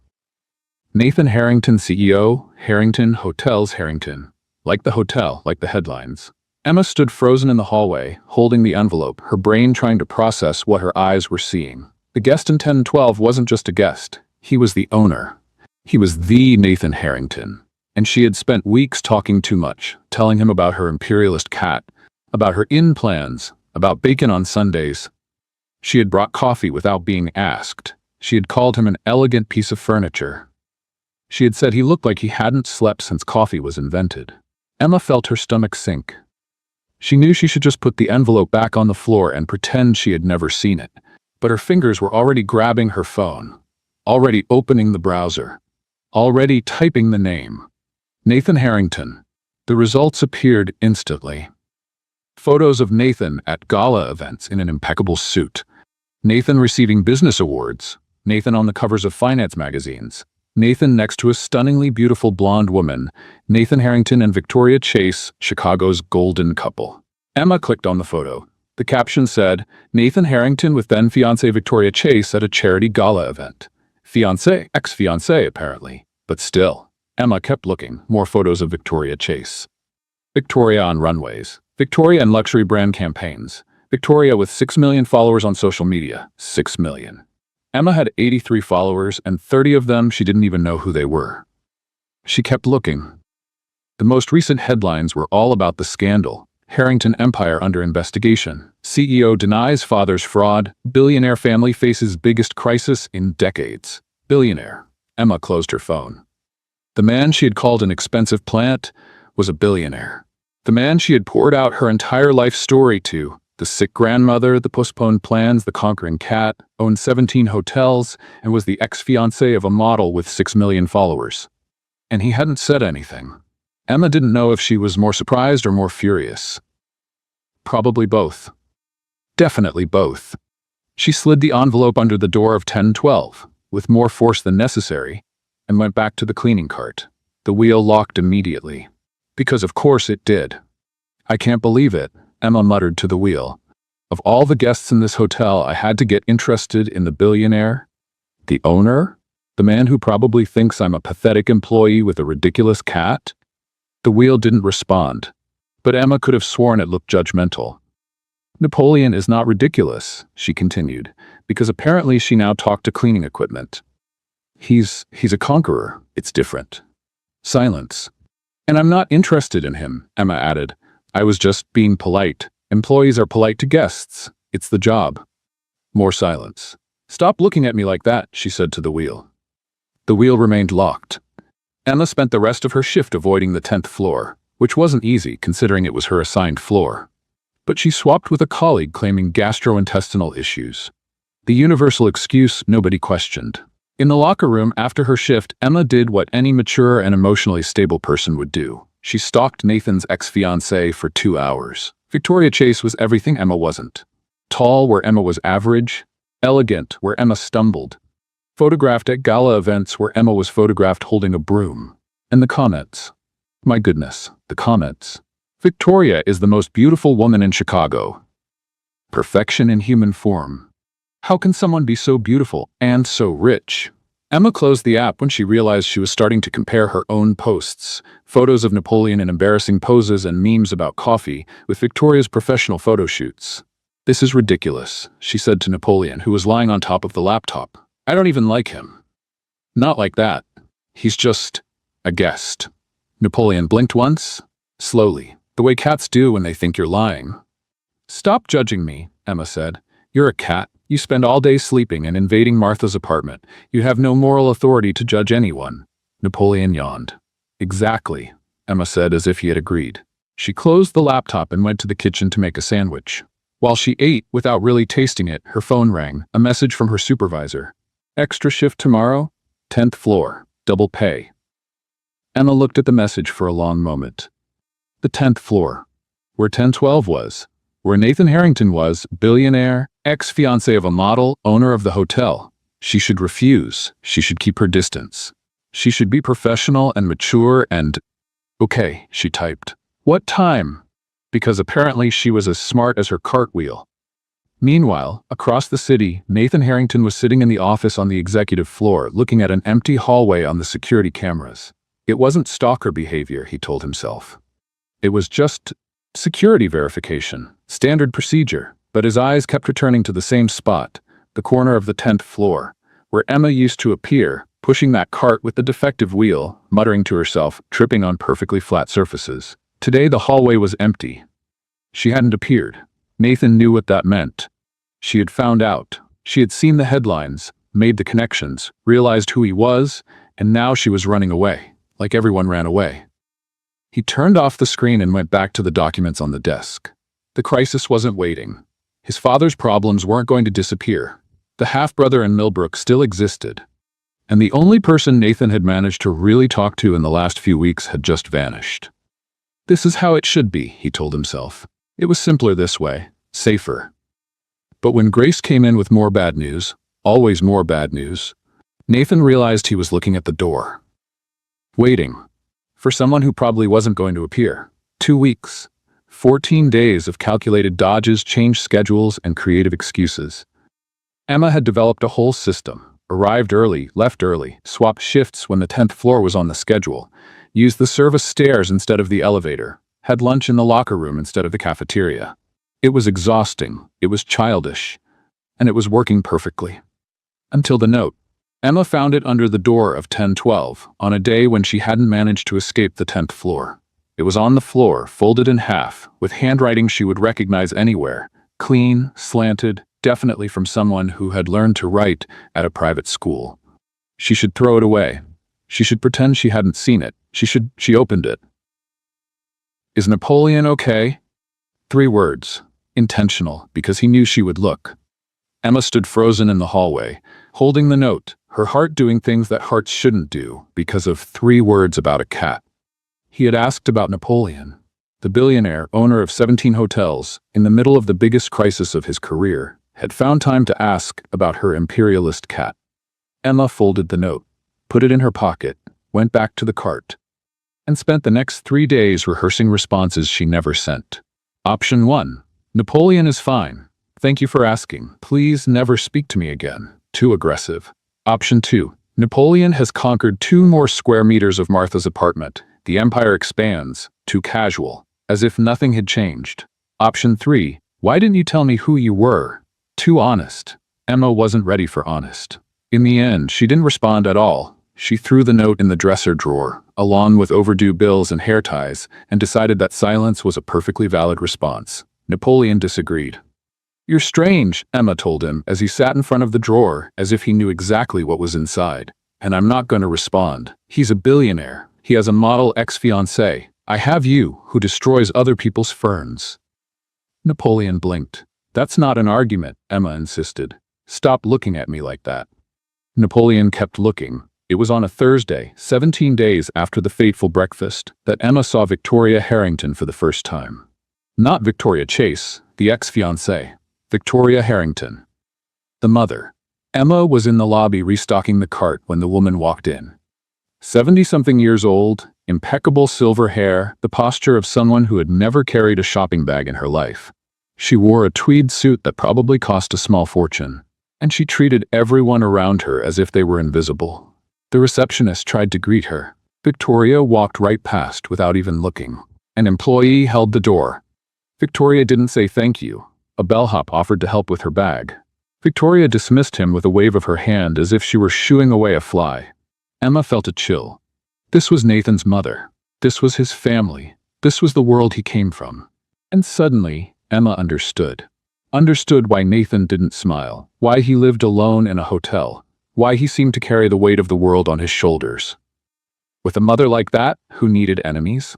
Nathan Harrington, CEO, Harrington Hotels Harrington. Like the hotel, like the headlines. Emma stood frozen in the hallway, holding the envelope, her brain trying to process what her eyes were seeing. The guest in 1012 wasn't just a guest. He was the owner. He was the Nathan Harrington. And she had spent weeks talking too much, telling him about her imperialist cat, about her inn plans, about bacon on Sundays. She had brought coffee without being asked. She had called him an elegant piece of furniture. She had said he looked like he hadn't slept since coffee was invented. Emma felt her stomach sink. She knew she should just put the envelope back on the floor and pretend she had never seen it. But her fingers were already grabbing her phone, already opening the browser, already typing the name. Nathan Harrington. The results appeared instantly. Photos of Nathan at gala events in an impeccable suit. Nathan receiving business awards. Nathan on the covers of finance magazines. Nathan next to a stunningly beautiful blonde woman. Nathan Harrington and Victoria Chase, Chicago's golden couple. Emma clicked on the photo. The caption said, Nathan Harrington with then-fiancée Victoria Chase at a charity gala event. Fiancé, ex-fiancé apparently. But still, Emma kept looking. More photos of Victoria Chase. Victoria on runways. Victoria and luxury brand campaigns. Victoria with 6 million followers on social media. 6 million. Emma had 83 followers, and 30 of them she didn't even know who they were. She kept looking. The most recent headlines were all about the scandal. Harrington Empire under investigation. CEO denies father's fraud. Billionaire family faces biggest crisis in decades. Billionaire. Emma closed her phone. The man she had called an expensive plant was a billionaire. The man she had poured out her entire life story to, the sick grandmother, the postponed plans, the conquering cat, owned 17 hotels, and was the ex-fiancé of a model with 6 million followers. And he hadn't said anything. Emma didn't know if she was more surprised or more furious. Probably both. Definitely both. She slid the envelope under the door of 1012, with more force than necessary, and went back to the cleaning cart. The wheel locked immediately. Because of course it did. I can't believe it, Emma muttered to the wheel. Of all the guests in this hotel, I had to get interested in the billionaire? The owner? The man who probably thinks I'm a pathetic employee with a ridiculous cat? The wheel didn't respond, but Emma could have sworn it looked judgmental. Napoleon is not ridiculous, she continued, because apparently she now talked to cleaning equipment. He's a conqueror. It's different. Silence. And I'm not interested in him, Emma added. I was just being polite. Employees are polite to guests. It's the job. More silence. Stop looking at me like that, she said to the wheel. The wheel remained locked. Emma spent the rest of her shift avoiding the 10th floor, which wasn't easy considering it was her assigned floor. But she swapped with a colleague claiming gastrointestinal issues. The universal excuse nobody questioned. In the locker room after her shift, Emma did what any mature and emotionally stable person would do. She stalked Nathan's ex-fiancée for 2 hours. Victoria Chase was everything Emma wasn't. Tall where Emma was average, elegant where Emma stumbled. Photographed at gala events where Emma was photographed holding a broom. And the comments. My goodness, the comments. Victoria is the most beautiful woman in Chicago. Perfection in human form. How can someone be so beautiful and so rich? Emma closed the app when she realized she was starting to compare her own posts, photos of Napoleon in embarrassing poses and memes about coffee, with Victoria's professional photo shoots. "This is ridiculous," she said to Napoleon, who was lying on top of the laptop. "I don't even like him." "Not like that. He's just a guest." Napoleon blinked once, slowly, the way cats do when they think you're lying. "Stop judging me," Emma said. "You're a cat. You spend all day sleeping and invading Martha's apartment. You have no moral authority to judge anyone." Napoleon yawned. "Exactly," Emma said, as if he had agreed. She closed the laptop and went to the kitchen to make a sandwich. While she ate, without really tasting it, her phone rang, a message from her supervisor. "Extra shift tomorrow? 10th floor. Double pay." Emma looked at the message for a long moment. The 10th floor. Where 1012 was. Where Nathan Harrington was, billionaire, ex-fiancé of a model, owner of the hotel. She should refuse. She should keep her distance. She should be professional and mature and... "Okay," she typed. "What time?" Because apparently she was as smart as her cartwheel. Meanwhile, across the city, Nathan Harrington was sitting in the office on the executive floor, looking at an empty hallway on the security cameras. It wasn't stalker behavior, he told himself. It was just security verification, standard procedure, but his eyes kept returning to the same spot, the corner of the 10th floor, where Emma used to appear, pushing that cart with the defective wheel, muttering to herself, tripping on perfectly flat surfaces. Today the hallway was empty. She hadn't appeared. Nathan knew what that meant. She had found out. She had seen the headlines, made the connections, realized who he was, and now she was running away, like everyone ran away. He turned off the screen and went back to the documents on the desk. The crisis wasn't waiting. His father's problems weren't going to disappear. The half-brother in Millbrook still existed. And the only person Nathan had managed to really talk to in the last few weeks had just vanished. This is how it should be, he told himself. It was simpler this way, safer. But when Grace came in with more bad news, always more bad news, Nathan realized he was looking at the door. Waiting. For someone who probably wasn't going to appear. 2 weeks. 14 days of calculated dodges, changed schedules, and creative excuses. Emma had developed a whole system. Arrived early, left early, swapped shifts when the 10th floor was on the schedule, used the service stairs instead of the elevator, had lunch in the locker room instead of the cafeteria. It was exhausting, it was childish, and it was working perfectly. Until the note. Emma found it under the door of 1012, on a day when she hadn't managed to escape the 10th floor. It was on the floor, folded in half, with handwriting she would recognize anywhere, clean, slanted, definitely from someone who had learned to write at a private school. She should throw it away. She should pretend she hadn't seen it. She opened it. "Is Napoleon okay?" 3 words. Intentional, because he knew she would look. Emma stood frozen in the hallway, holding the note, her heart doing things that hearts shouldn't do, because of 3 words about a cat. He had asked about Napoleon, the billionaire, owner of 17 hotels, in the middle of the biggest crisis of his career, had found time to ask about her imperialist cat. Emma folded the note, put it in her pocket, went back to the cart, and spent the next 3 days rehearsing responses she never sent. Option 1. Napoleon is fine. Thank you for asking. Please never speak to me again. Too aggressive. Option 2. Napoleon has conquered 2 more square meters of Martha's apartment. The empire expands. Too casual. As if nothing had changed. Option 3. Why didn't you tell me who you were? Too honest. Emma wasn't ready for honest. In the end, she didn't respond at all. She threw the note in the dresser drawer, along with overdue bills and hair ties, and decided that silence was a perfectly valid response. Napoleon disagreed. "You're strange," Emma told him as he sat in front of the drawer, as if he knew exactly what was inside. "And I'm not going to respond. He's a billionaire. He has a model ex-fiancée. I have you, who destroys other people's ferns." Napoleon blinked. "That's not an argument," Emma insisted. "Stop looking at me like that." Napoleon kept looking. It was on a Thursday, 17 days after the fateful breakfast, that Emma saw Victoria Harrington for the first time. Not Victoria Chase, the ex-fiancée. Victoria Harrington. The mother. Emma was in the lobby restocking the cart when the woman walked in. 70-something years old, impeccable silver hair, the posture of someone who had never carried a shopping bag in her life. She wore a tweed suit that probably cost a small fortune. and she treated everyone around her as if they were invisible. The receptionist tried to greet her. Victoria walked right past without even looking. An employee held the door. Victoria didn't say thank you. A bellhop offered to help with her bag. Victoria dismissed him with a wave of her hand as if she were shooing away a fly. Emma felt a chill. This was Nathan's mother. This was his family. This was the world he came from. And suddenly, Emma understood. Understood why Nathan didn't smile, why he lived alone in a hotel, why he seemed to carry the weight of the world on his shoulders. With a mother like that, who needed enemies?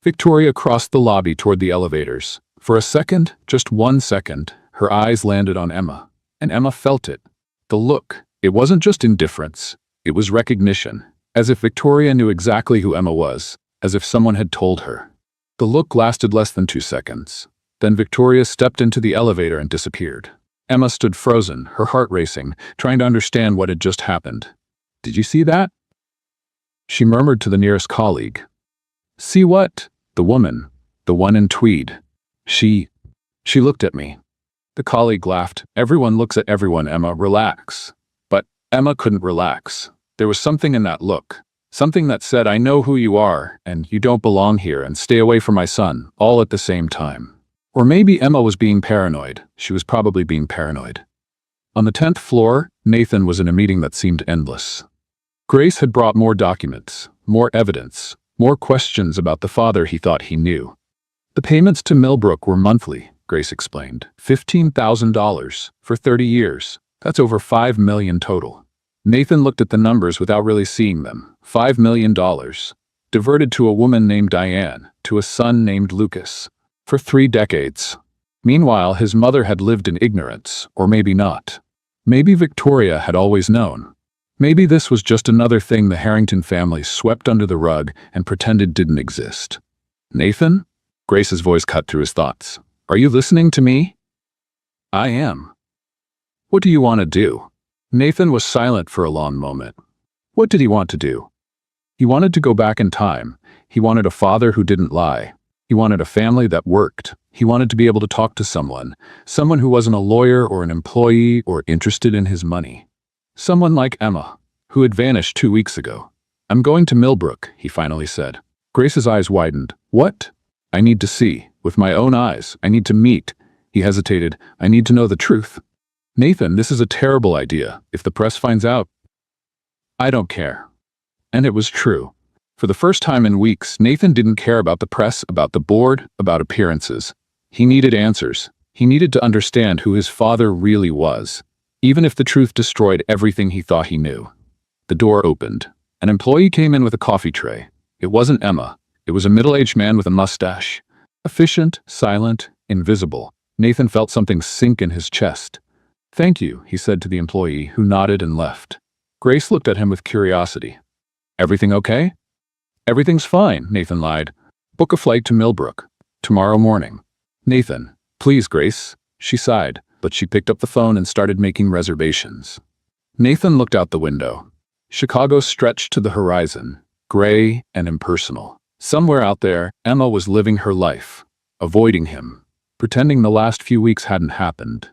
Victoria crossed the lobby toward the elevators. For a second, just 1 second, her eyes landed on Emma. And Emma felt it. The look. It wasn't just indifference. It was recognition. As if Victoria knew exactly who Emma was. As if someone had told her. The look lasted less than 2 seconds. Then Victoria stepped into the elevator and disappeared. Emma stood frozen, her heart racing, trying to understand what had just happened. "Did you see that?" She murmured to the nearest colleague. "See what?" "The woman. The one in tweed. She looked at me." The colleague laughed. "Everyone looks at everyone, Emma. Relax." But Emma couldn't relax. There was something in that look. Something that said, "I know who you are, and you don't belong here, and stay away from my son," all at the same time. Or maybe Emma was being paranoid. She was probably being paranoid. On the 10th floor, Nathan was in a meeting that seemed endless. Grace had brought more documents, more evidence, more questions about the father he thought he knew. The payments to Millbrook were monthly, Grace explained. $15,000 for 30 years. That's over $5 million total. Nathan looked at the numbers without really seeing them. $5 million. Diverted to a woman named Diane, to a son named Lucas. For 3 decades. Meanwhile, his mother had lived in ignorance, or maybe not. Maybe Victoria had always known. Maybe this was just another thing the Harrington family swept under the rug and pretended didn't exist. "Nathan?" Grace's voice cut through his thoughts. "Are you listening to me?" "I am." "What do you want to do?" Nathan was silent for a long moment. What did he want to do? He wanted to go back in time. He wanted a father who didn't lie. He wanted a family that worked. He wanted to be able to talk to someone who wasn't a lawyer or an employee or interested in his money. Someone like Emma, who had vanished 2 weeks ago. "I'm going to Millbrook," he finally said. Grace's eyes widened. "What?" "I need to see. With my own eyes. I need to meet." He hesitated. "I need to know the truth." "Nathan, this is a terrible idea. If the press finds out..." "I don't care." And it was true. For the first time in weeks, Nathan didn't care about the press, about the board, about appearances. He needed answers. He needed to understand who his father really was, even if the truth destroyed everything he thought he knew. The door opened. An employee came in with a coffee tray. It wasn't Emma. It was a middle-aged man with a mustache. Efficient, silent, invisible. Nathan felt something sink in his chest. "Thank you," he said to the employee, who nodded and left. Grace looked at him with curiosity. "Everything okay?" "Everything's fine," Nathan lied. "Book a flight to Millbrook. Tomorrow morning." "Nathan, please, Grace." She sighed, but she picked up the phone and started making reservations. Nathan looked out the window. Chicago stretched to the horizon, gray and impersonal. Somewhere out there, Emma was living her life, avoiding him, pretending the last few weeks hadn't happened.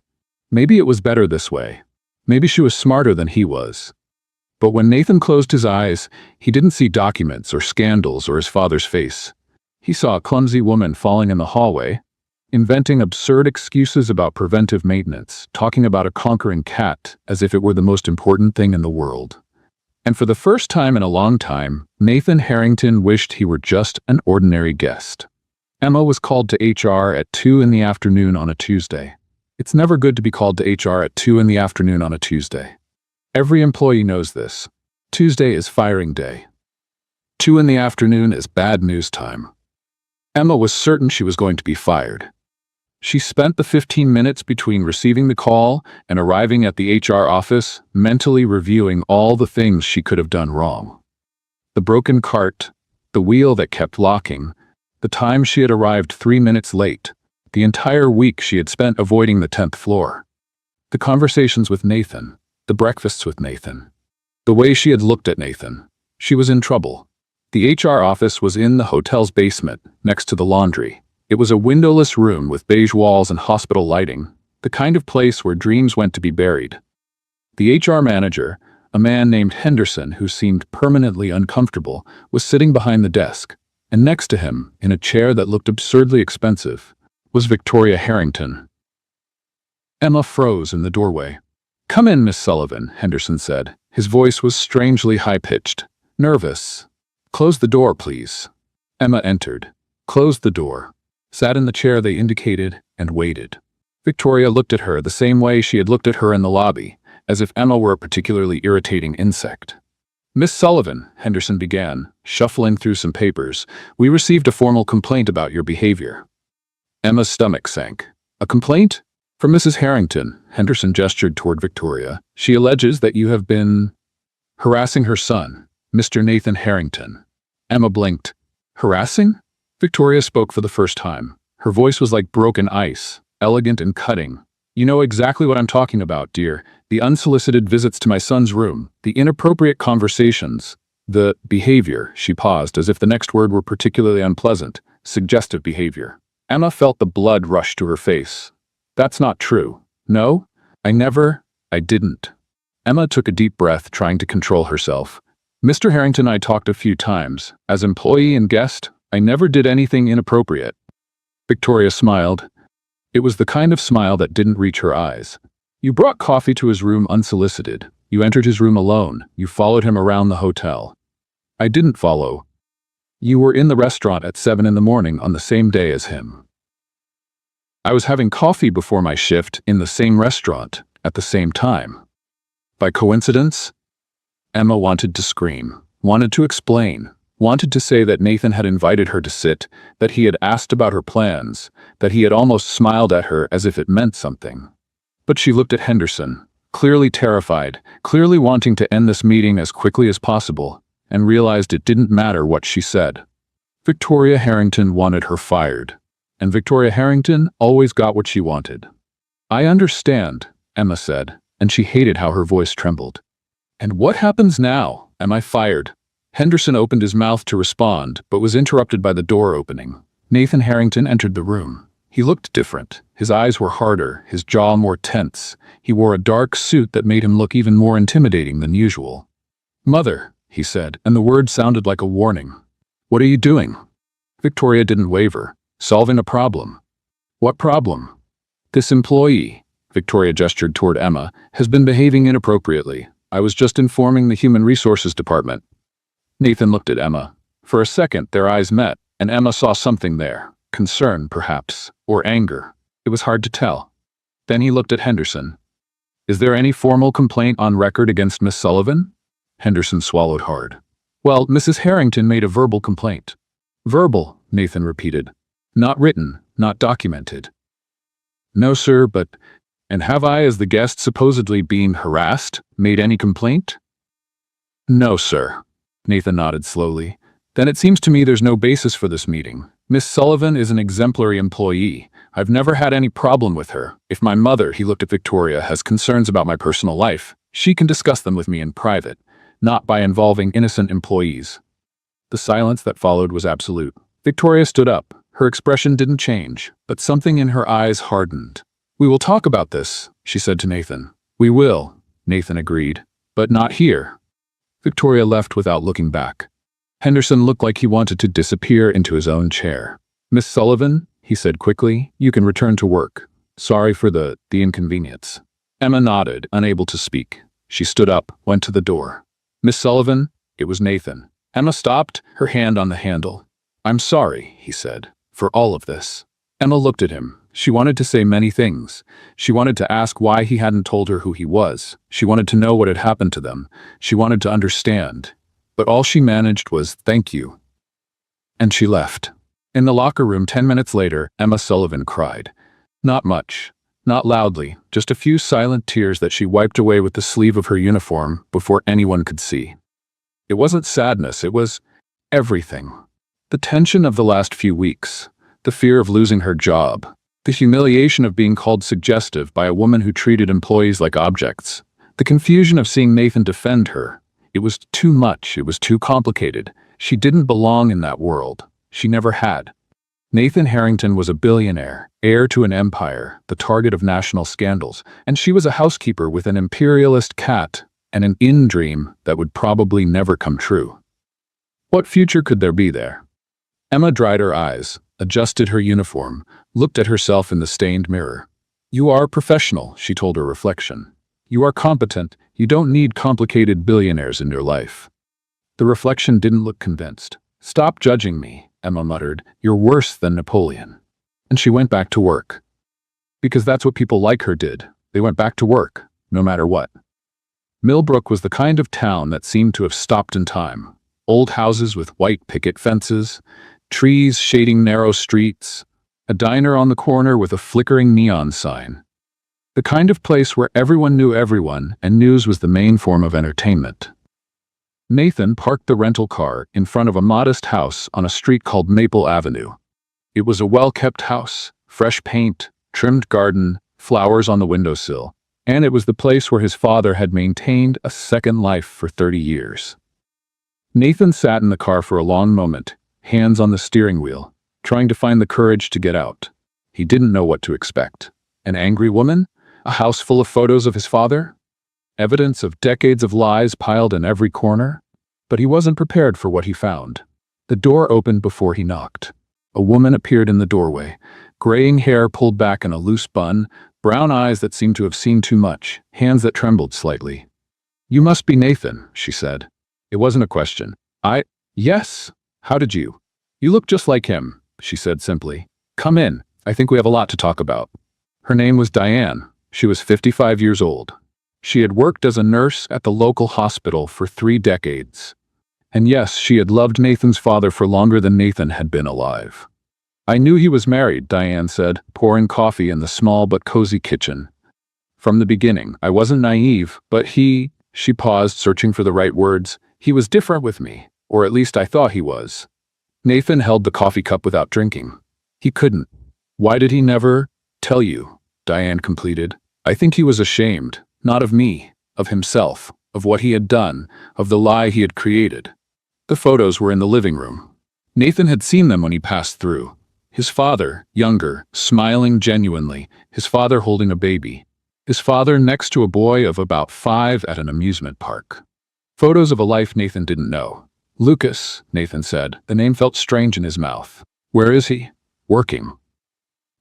Maybe it was better this way. Maybe she was smarter than he was. But when Nathan closed his eyes, he didn't see documents or scandals or his father's face. He saw a clumsy woman falling in the hallway, inventing absurd excuses about preventive maintenance, talking about a conquering cat as if it were the most important thing in the world. And for the first time in a long time, Nathan Harrington wished he were just an ordinary guest. Emma was called to HR at 2 in the afternoon on a Tuesday. It's never good to be called to HR at 2 in the afternoon on a Tuesday. Every employee knows this. Tuesday is firing day. 2 in the afternoon is bad news time. Emma was certain she was going to be fired. She spent the 15 minutes between receiving the call and arriving at the HR office mentally reviewing all the things she could have done wrong. The broken cart, the wheel that kept locking, the time she had arrived 3 minutes late, the entire week she had spent avoiding the 10th floor. The conversations with Nathan, the breakfasts with Nathan, the way she had looked at Nathan. She was in trouble. The HR office was in the hotel's basement, next to the laundry. It was a windowless room with beige walls and hospital lighting, the kind of place where dreams went to be buried. The HR manager, a man named Henderson who seemed permanently uncomfortable, was sitting behind the desk, and next to him, in a chair that looked absurdly expensive, was Victoria Harrington. Emma froze in the doorway. "Come in, Miss Sullivan," Henderson said. His voice was strangely high-pitched, nervous. "Close the door, please." Emma entered, closed the door, sat in the chair they indicated, and waited. Victoria looked at her the same way she had looked at her in the lobby, as if Emma were a particularly irritating insect. "Miss Sullivan," Henderson began, shuffling through some papers, "we received a formal complaint about your behavior." Emma's stomach sank. "A complaint? From Mrs. Harrington," Henderson gestured toward Victoria. "She alleges that you have been harassing her son, Mr. Nathan Harrington." Emma blinked. "Harassing?" Victoria spoke for the first time. Her voice was like broken ice, elegant and cutting. "You know exactly what I'm talking about, dear. The unsolicited visits to my son's room, the inappropriate conversations, the behavior." She paused, as if the next word were particularly unpleasant. "Suggestive behavior." Emma felt the blood rush to her face. "That's not true." "No? I didn't." Emma took a deep breath, trying to control herself. "Mr. Harrington and I talked a few times. As employee and guest, I never did anything inappropriate." Victoria smiled. It was the kind of smile that didn't reach her eyes. "You brought coffee to his room unsolicited. You entered his room alone. You followed him around the hotel." "I didn't follow. You were in the restaurant at 7 in the morning on the same day as him." "I was having coffee before my shift in the same restaurant at the same time." "By coincidence?" Emma wanted to scream, wanted to explain, wanted to say that Nathan had invited her to sit, that he had asked about her plans, that he had almost smiled at her as if it meant something. But she looked at Henderson, clearly terrified, clearly wanting to end this meeting as quickly as possible, and realized it didn't matter what she said. Victoria Harrington wanted her fired, and Victoria Harrington always got what she wanted. "I understand," Emma said, and she hated how her voice trembled. "And what happens now? Am I fired?" Henderson opened his mouth to respond, but was interrupted by the door opening. Nathan Harrington entered the room. He looked different. His eyes were harder, his jaw more tense. He wore a dark suit that made him look even more intimidating than usual. "Mother," he said, and the word sounded like a warning. "What are you doing?" Victoria didn't waver. "Solving a problem." "What problem?" "This employee," Victoria gestured toward Emma, "has been behaving inappropriately. I was just informing the Human Resources Department." Nathan looked at Emma. For a second, their eyes met, and Emma saw something there. Concern, perhaps, or anger. It was hard to tell. Then he looked at Henderson. "Is there any formal complaint on record against Miss Sullivan?" Henderson swallowed hard. "Well, Mrs. Harrington made a verbal complaint." "Verbal," Nathan repeated. "Not written, not documented." "No, sir, but... And have I, as the guest supposedly being harassed, made any complaint?" "No, sir." Nathan nodded slowly. "Then it seems to me there's no basis for this meeting. Miss Sullivan is an exemplary employee. I've never had any problem with her. If my mother," he looked at Victoria, "has concerns about my personal life, she can discuss them with me in private, not by involving innocent employees." The silence that followed was absolute. Victoria stood up. Her expression didn't change, but something in her eyes hardened. "We will talk about this," she said to Nathan. "We will," Nathan agreed, "but not here." Victoria left without looking back. Henderson looked like he wanted to disappear into his own chair. "Miss Sullivan," he said quickly, "you can return to work. Sorry for the inconvenience." Emma nodded, unable to speak. She stood up, went to the door. "Miss Sullivan," it was Nathan. Emma stopped, her hand on the handle. "I'm sorry," he said, "for all of this." Emma looked at him. She wanted to say many things. She wanted to ask why he hadn't told her who he was. She wanted to know what had happened to them. She wanted to understand. But all she managed was, "Thank you." And she left. In the locker room 10 minutes later, Emma Sullivan cried. Not much. Not loudly, just a few silent tears that she wiped away with the sleeve of her uniform before anyone could see. It wasn't sadness, it was everything. The tension of the last few weeks, the fear of losing her job, the humiliation of being called suggestive by a woman who treated employees like objects, the confusion of seeing Nathan defend her. It was too much, it was too complicated. She didn't belong in that world. She never had. Nathan Harrington was a billionaire, heir to an empire, the target of national scandals, and she was a housekeeper with an imperialist cat and an in-dream that would probably never come true. What future could there be there? Emma dried her eyes, adjusted her uniform, looked at herself in the stained mirror. "You are professional," she told her reflection. "You are competent. You don't need complicated billionaires in your life." The reflection didn't look convinced. "Stop judging me," Emma muttered. "You're worse than Napoleon." And she went back to work. Because that's what people like her did. They went back to work, no matter what. Millbrook was the kind of town that seemed to have stopped in time. Old houses with white picket fences, trees shading narrow streets, a diner on the corner with a flickering neon sign. The kind of place where everyone knew everyone and news was the main form of entertainment. Nathan parked the rental car in front of a modest house on a street called Maple Avenue. It was a well-kept house, fresh paint, trimmed garden, flowers on the windowsill, and it was the place where his father had maintained a second life for 30 years. Nathan sat in the car for a long moment, hands on the steering wheel, trying to find the courage to get out. He didn't know what to expect. An angry woman? A house full of photos of his father? Evidence of decades of lies piled in every corner? But he wasn't prepared for what he found. The door opened before he knocked. A woman appeared in the doorway, graying hair pulled back in a loose bun, brown eyes that seemed to have seen too much, hands that trembled slightly. "You must be Nathan," she said. It wasn't a question. Yes. How did you? You look just like him," she said simply. "Come in. I think we have a lot to talk about." Her name was Diane. She was 55 years old. She had worked as a nurse at the local hospital for 3 decades. And yes, she had loved Nathan's father for longer than Nathan had been alive. "I knew he was married," Diane said, pouring coffee in the small but cozy kitchen. "From the beginning. I wasn't naive, but she paused, searching for the right words. "He was different with me, or at least I thought he was." Nathan held the coffee cup without drinking. "He couldn't." "Why did he never tell you?" Diane completed. "I think he was ashamed, not of me, of himself, of what he had done, of the lie he had created." The photos were in the living room. Nathan had seen them when he passed through. His father, younger, smiling genuinely, his father holding a baby. His father next to a boy of about 5 at an amusement park. Photos of a life Nathan didn't know. "Lucas," Nathan said. The name felt strange in his mouth. "Where is he?" "Working."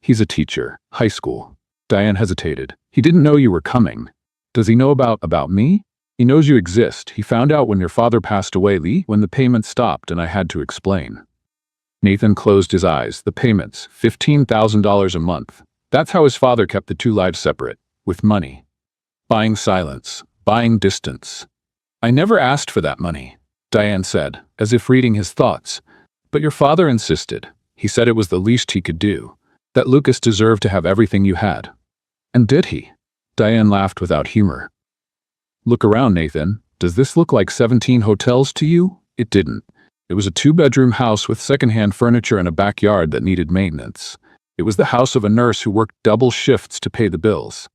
"He's a teacher. High school." Diane hesitated. "He didn't know you were coming." "Does he know about me?" "He knows you exist. He found out when your father passed away, Lee, when the payment stopped and I had to explain." Nathan closed his eyes. The payments, $15,000 a month. That's how his father kept the 2 lives separate, with money. Buying silence, buying distance. "I never asked for that money," Diane said, as if reading his thoughts. "But your father insisted. He said it was the least he could do, that Lucas deserved to have everything you had." "And did he?" Diane laughed without humor. "Look around, Nathan. Does this look like 17 hotels to you?" It didn't. It was a 2-bedroom house with secondhand furniture and a backyard that needed maintenance. It was the house of a nurse who worked double shifts to pay the bills.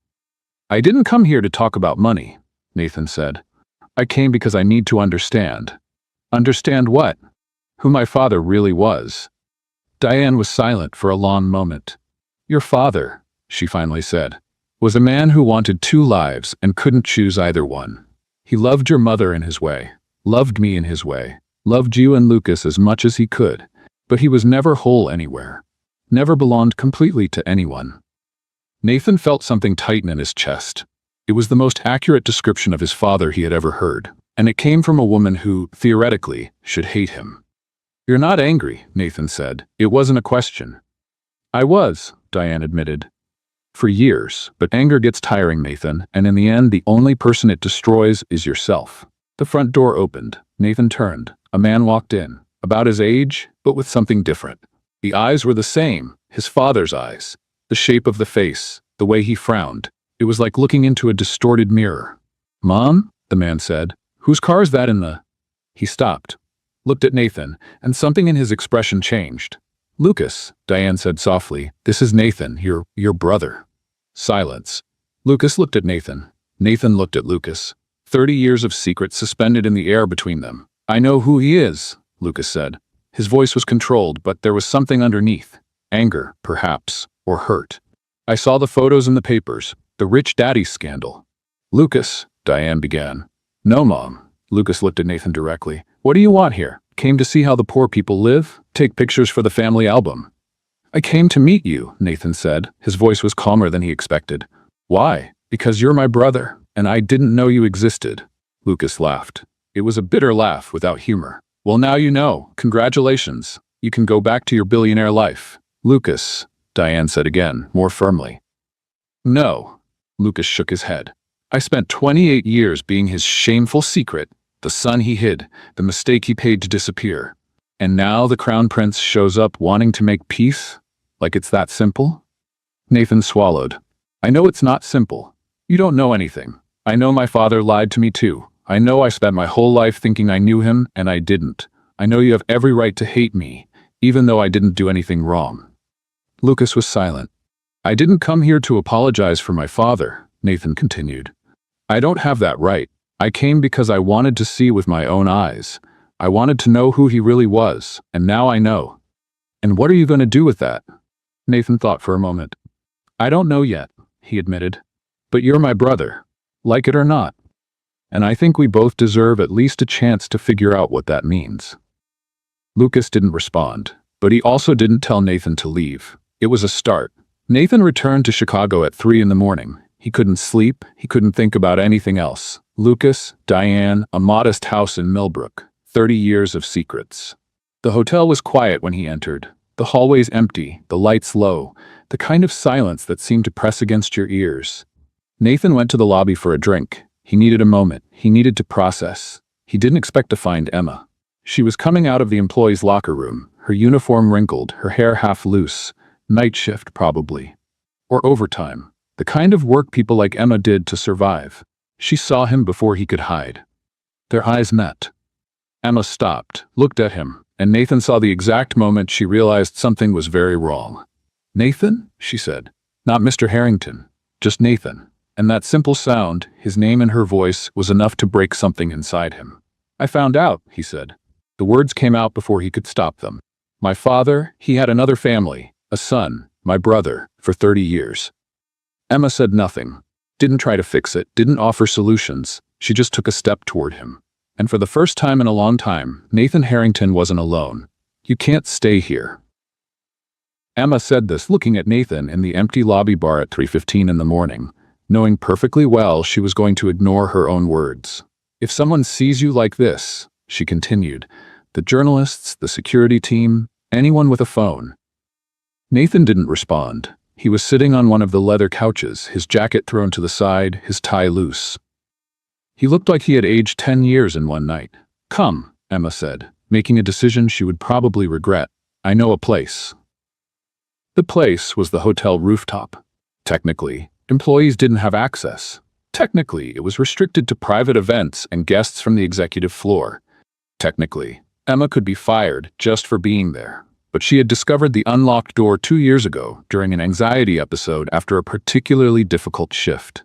"I didn't come here to talk about money," Nathan said. "I came because I need to understand." "Understand what?" "Who my father really was." Diane was silent for a long moment. "Your father," she finally said, "was a man who wanted 2 lives and couldn't choose either one. He loved your mother in his way, loved me in his way, loved you and Lucas as much as he could, but he was never whole anywhere, never belonged completely to anyone." Nathan felt something tighten in his chest. It was the most accurate description of his father he had ever heard, and it came from a woman who, theoretically, should hate him. "You're not angry," Nathan said. "It wasn't a question." "I was," Diane admitted. "For years, but anger gets tiring, Nathan, and in the end, the only person it destroys is yourself." The front door opened. Nathan turned. A man walked in, about his age, but with something different. The eyes were the same, his father's eyes. The shape of the face, the way he frowned. It was like looking into a distorted mirror. "Mom?" the man said. "Whose car is that in the—" He stopped, looked at Nathan, and something in his expression changed. "Lucas," Diane said softly. "This is Nathan, your brother." Silence. Lucas looked at Nathan. Nathan looked at Lucas. 30 years of secrets suspended in the air between them. "I know who he is," Lucas said. His voice was controlled, but there was something underneath. Anger, perhaps, or hurt. I saw the photos in the papers, the rich daddy scandal. Lucas, Diane began. No, Mom. Lucas looked at Nathan directly. What do you want here? Came to see how the poor people live? Take pictures for the family album. I came to meet you, Nathan said. His voice was calmer than he expected. Why? Because you're my brother, and I didn't know you existed. Lucas laughed. It was a bitter laugh without humor. Well, now you know. Congratulations. You can go back to your billionaire life. Lucas, Diane said again, more firmly. No. Lucas shook his head. I spent 28 years being his shameful secret, the son he hid, the mistake he paid to disappear. And now the crown prince shows up wanting to make peace? Like it's that simple? Nathan swallowed. I know it's not simple. You don't know anything. I know my father lied to me too. I know I spent my whole life thinking I knew him, and I didn't. I know you have every right to hate me, even though I didn't do anything wrong. Lucas was silent. I didn't come here to apologize for my father, Nathan continued. I don't have that right. I came because I wanted to see with my own eyes. I wanted to know who he really was, and now I know. And what are you going to do with that? Nathan thought for a moment. I don't know yet, he admitted. But you're my brother, like it or not. And I think we both deserve at least a chance to figure out what that means. Lucas didn't respond, but he also didn't tell Nathan to leave. It was a start. Nathan returned to Chicago at 3 in the morning. He couldn't sleep, he couldn't think about anything else. Lucas, Diane, a modest house in Millbrook, 30 years of secrets. The hotel was quiet when he entered. The hallways empty, the lights low, the kind of silence that seemed to press against your ears. Nathan went to the lobby for a drink. He needed a moment. He needed to process. He didn't expect to find Emma. She was coming out of the employees' locker room, her uniform wrinkled, her hair half loose. Night shift, probably. Or overtime. The kind of work people like Emma did to survive. She saw him before he could hide. Their eyes met. Emma stopped, looked at him, and Nathan saw the exact moment she realized something was very wrong. Nathan? She said. Not Mr. Harrington. Just Nathan. And that simple sound, his name in her voice, was enough to break something inside him. I found out, he said. The words came out before he could stop them. My father, he had another family, a son, my brother, for 30 years. Emma said nothing, didn't try to fix it, didn't offer solutions. She just took a step toward him. And for the first time in a long time, Nathan Harrington wasn't alone. You can't stay here. Emma said this looking at Nathan in the empty lobby bar at 3:15 in the morning, knowing perfectly well she was going to ignore her own words. If someone sees you like this, she continued, the journalists, the security team, anyone with a phone. Nathan didn't respond. He was sitting on one of the leather couches, his jacket thrown to the side, his tie loose. He looked like he had aged 10 years in one night. Come, Emma said, making a decision she would probably regret. I know a place. The place was the hotel rooftop. Technically, employees didn't have access. Technically, it was restricted to private events and guests from the executive floor. Technically, Emma could be fired just for being there. But she had discovered the unlocked door 2 years ago during an anxiety episode after a particularly difficult shift.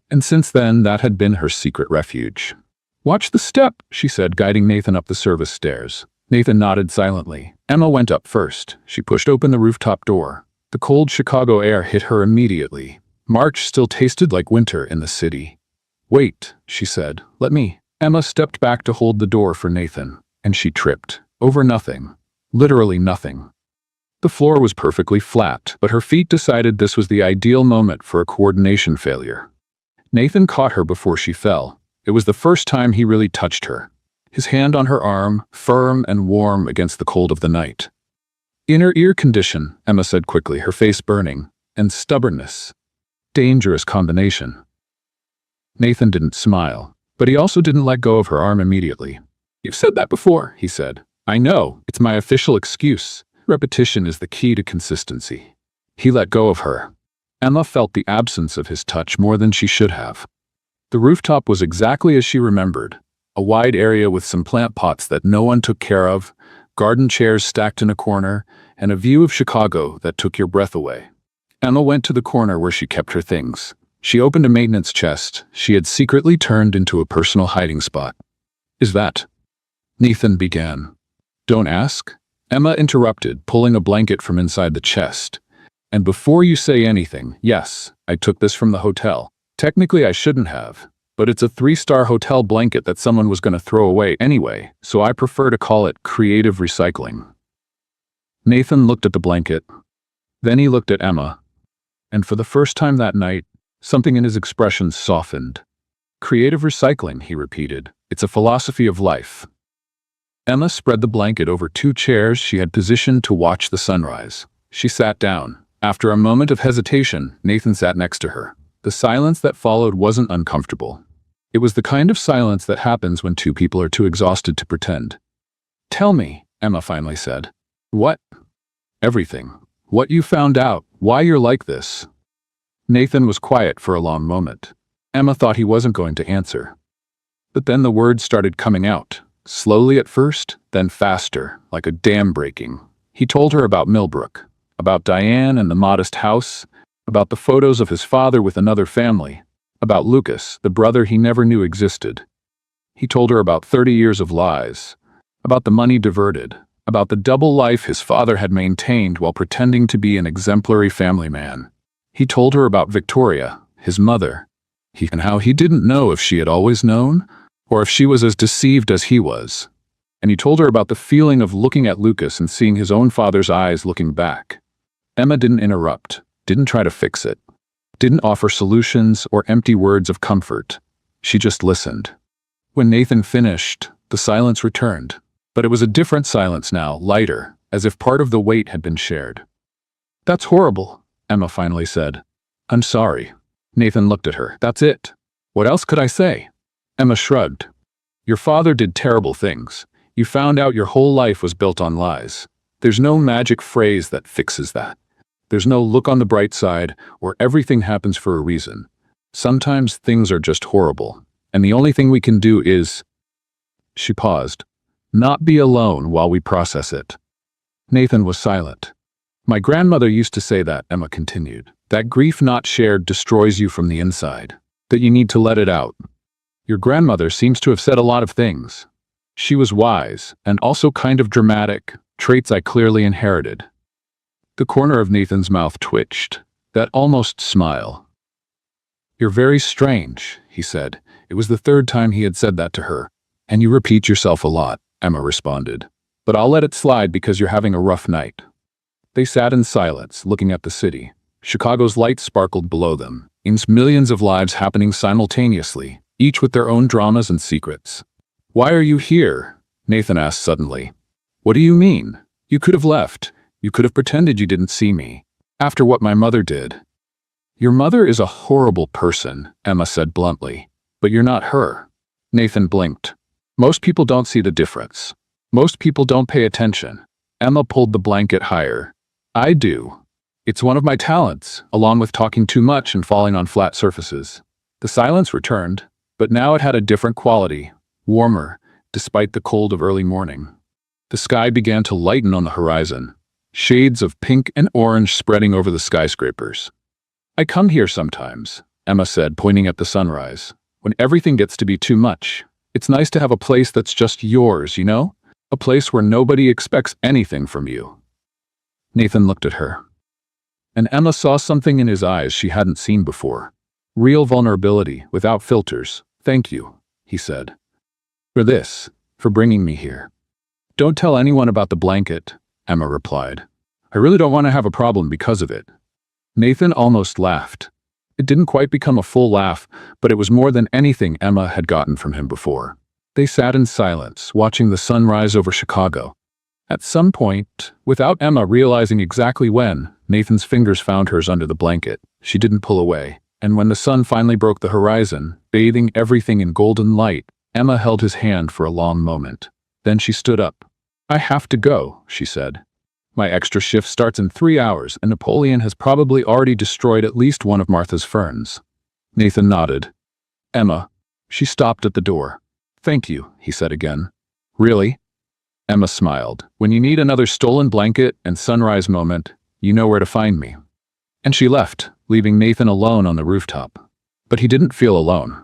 And since then, that had been her secret refuge. Watch the step, she said, guiding Nathan up the service stairs. Nathan nodded silently. Emma went up first. She pushed open the rooftop door. The cold Chicago air hit her immediately. March still tasted like winter in the city. Wait, she said. Let me. Emma stepped back to hold the door for Nathan, and she tripped. Over nothing. Literally nothing. The floor was perfectly flat, but her feet decided this was the ideal moment for a coordination failure. Nathan caught her before she fell. It was the first time he really touched her. His hand on her arm, firm and warm against the cold of the night. Inner ear condition, Emma said quickly, her face burning, and stubbornness. Dangerous combination. Nathan didn't smile, but he also didn't let go of her arm immediately. You've said that before, he said. I know, it's my official excuse. Repetition is the key to consistency. He let go of her. Emma felt the absence of his touch more than she should have. The rooftop was exactly as she remembered. A wide area with some plant pots that no one took care of, garden chairs stacked in a corner, and a view of Chicago that took your breath away. Emma went to the corner where she kept her things. She opened a maintenance chest she had secretly turned into a personal hiding spot. Is that? Nathan began. Don't ask, Emma interrupted, pulling a blanket from inside the chest. And before you say anything, yes, I took this from the hotel. Technically, I shouldn't have, but it's a 3-star hotel blanket that someone was going to throw away anyway, so I prefer to call it creative recycling. Nathan looked at the blanket. Then he looked at Emma. And for the first time that night, something in his expression softened. Creative recycling, he repeated. It's a philosophy of life. Emma spread the blanket over 2 chairs she had positioned to watch the sunrise. She sat down. After a moment of hesitation, Nathan sat next to her. The silence that followed wasn't uncomfortable. It was the kind of silence that happens when 2 people are too exhausted to pretend. Tell me, Emma finally said. What? Everything. What you found out. Why you're like this. Nathan was quiet for a long moment. Emma thought he wasn't going to answer. But then the words started coming out. Slowly at first, then faster, like a dam breaking. He told her about Millbrook, about Diane and the modest house, about the photos of his father with another family, about Lucas, the brother he never knew existed. He told her about 30 years of lies, about the money diverted, about the double life his father had maintained while pretending to be an exemplary family man. He told her about Victoria, his mother, and how he didn't know if she had always known, or if she was as deceived as he was. And he told her about the feeling of looking at Lucas and seeing his own father's eyes looking back. Emma didn't interrupt, didn't try to fix it, didn't offer solutions or empty words of comfort. She just listened. When Nathan finished, the silence returned. But it was a different silence now, lighter, as if part of the weight had been shared. That's horrible, Emma finally said. I'm sorry. Nathan looked at her. That's it. What else could I say? Emma shrugged. Your father did terrible things. You found out your whole life was built on lies. There's no magic phrase that fixes that. There's no look on the bright side, or everything happens for a reason. Sometimes things are just horrible, and the only thing we can do is... She paused. Not be alone while we process it. Nathan was silent. My grandmother used to say that, Emma continued, that grief not shared destroys you from the inside, that you need to let it out. Your grandmother seems to have said a lot of things. She was wise, and also kind of dramatic, traits I clearly inherited. The corner of Nathan's mouth twitched, that almost smile. You're very strange, he said. It was the 3rd time he had said that to her. And you repeat yourself a lot, Emma responded. But I'll let it slide because you're having a rough night. They sat in silence, looking at the city. Chicago's lights sparkled below them, millions of lives happening simultaneously, each with their own dramas and secrets. Why are you here? Nathan asked suddenly. What do you mean? You could have left. You could have pretended you didn't see me. After what my mother did. Your mother is a horrible person, Emma said bluntly. But you're not her. Nathan blinked. Most people don't see the difference. Most people don't pay attention. Emma pulled the blanket higher. I do. It's one of my talents, along with talking too much and falling on flat surfaces. The silence returned, but now it had a different quality, warmer, despite the cold of early morning. The sky began to lighten on the horizon, shades of pink and orange spreading over the skyscrapers. I come here sometimes, Emma said, pointing at the sunrise. When everything gets to be too much, it's nice to have a place that's just yours, you know? A place where nobody expects anything from you. Nathan looked at her. And Emma saw something in his eyes she hadn't seen before. Real vulnerability, without filters. Thank you, he said. For this, for bringing me here. Don't tell anyone about the blanket, Emma replied. I really don't want to have a problem because of it. Nathan almost laughed. It didn't quite become a full laugh, but it was more than anything Emma had gotten from him before. They sat in silence, watching the sun rise over Chicago. At some point, without Emma realizing exactly when, Nathan's fingers found hers under the blanket. She didn't pull away, and when the sun finally broke the horizon, bathing everything in golden light, Emma held his hand for a long moment. Then she stood up. I have to go, she said. My extra shift starts in 3 hours, and Napoleon has probably already destroyed at least one of Martha's ferns. Nathan nodded. Emma. She stopped at the door. Thank you, he said again. Really? Emma smiled. When you need another stolen blanket and sunrise moment, you know where to find me. And she left, leaving Nathan alone on the rooftop. But he didn't feel alone.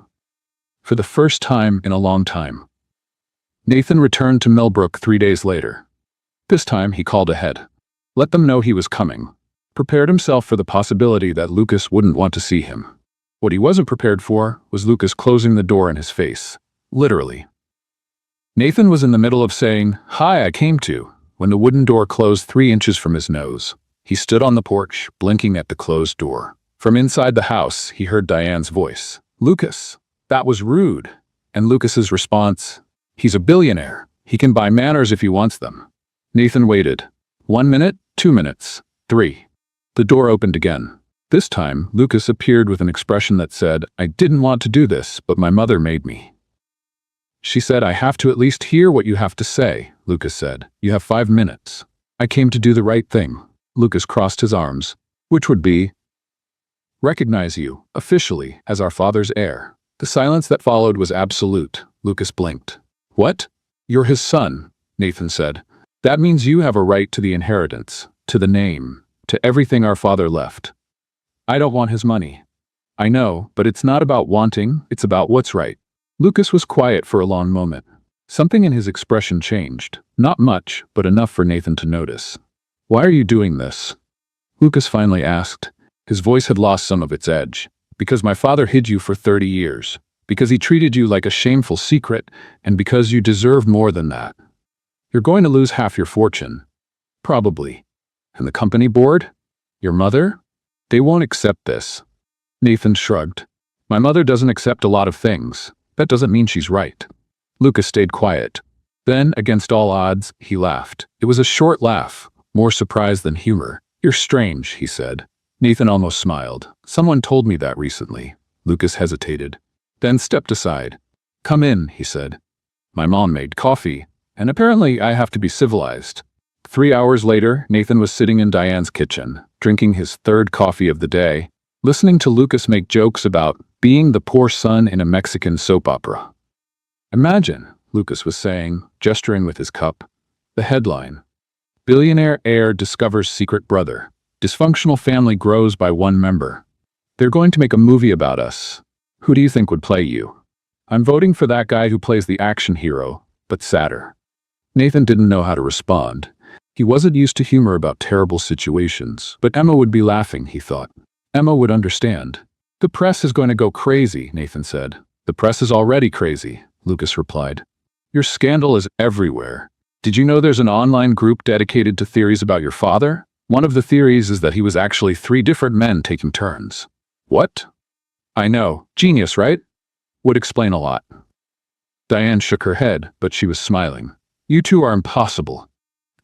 For the first time in a long time. Nathan returned to Millbrook 3 days later. This time he called ahead. Let them know he was coming. Prepared himself for the possibility that Lucas wouldn't want to see him. What he wasn't prepared for was Lucas closing the door in his face. Literally. Nathan was in the middle of saying, "Hi, I came to," when the wooden door closed 3 inches from his nose. He stood on the porch, blinking at the closed door. From inside the house, he heard Diane's voice. "Lucas, that was rude." And Lucas's response, "He's a billionaire. He can buy manners if he wants them." Nathan waited. 1 minute, 2 minutes, 3. The door opened again. This time, Lucas appeared with an expression that said, "I didn't want to do this, but my mother made me." She said, "I have to at least hear what you have to say," Lucas said. "You have 5 minutes. I came to do the right thing." Lucas crossed his arms. "Which would be?" "Recognize you, officially, as our father's heir." The silence that followed was absolute. Lucas blinked. "What? You're his son," Nathan said. "That means you have a right to the inheritance, to the name, to everything our father left." "I don't want his money." "I know, but it's not about wanting, it's about what's right." Lucas was quiet for a long moment. Something in his expression changed. Not much, but enough for Nathan to notice. "Why are you doing this?" Lucas finally asked. His voice had lost some of its edge. "Because my father hid you for 30 years. Because he treated you like a shameful secret, and because you deserve more than that. You're going to lose half your fortune. Probably. And the company board? Your mother? They won't accept this." Nathan shrugged. "My mother doesn't accept a lot of things. That doesn't mean she's right." Lucas stayed quiet. Then, against all odds, he laughed. It was a short laugh, more surprise than humor. "You're strange," he said. Nathan almost smiled. "Someone told me that recently." Lucas hesitated, then stepped aside. "Come in," he said. "My mom made coffee, and apparently I have to be civilized." 3 hours later, Nathan was sitting in Diane's kitchen, drinking his 3rd coffee of the day, listening to Lucas make jokes about being the poor son in a Mexican soap opera. "Imagine," Lucas was saying, gesturing with his cup, the headline, "Billionaire heir discovers secret brother. Dysfunctional family grows by 1 member. They're going to make a movie about us. Who do you think would play you?" "I'm voting for that guy who plays the action hero, but sadder." Nathan didn't know how to respond. He wasn't used to humor about terrible situations, but Emma would be laughing, he thought. Emma would understand. "The press is going to go crazy," Nathan said. "The press is already crazy," Lucas replied. "Your scandal is everywhere. Did you know there's an online group dedicated to theories about your father? One of the theories is that he was actually 3 different men taking turns." "What?" "I know. Genius, right? Would explain a lot." Diane shook her head, but she was smiling. "You two are impossible."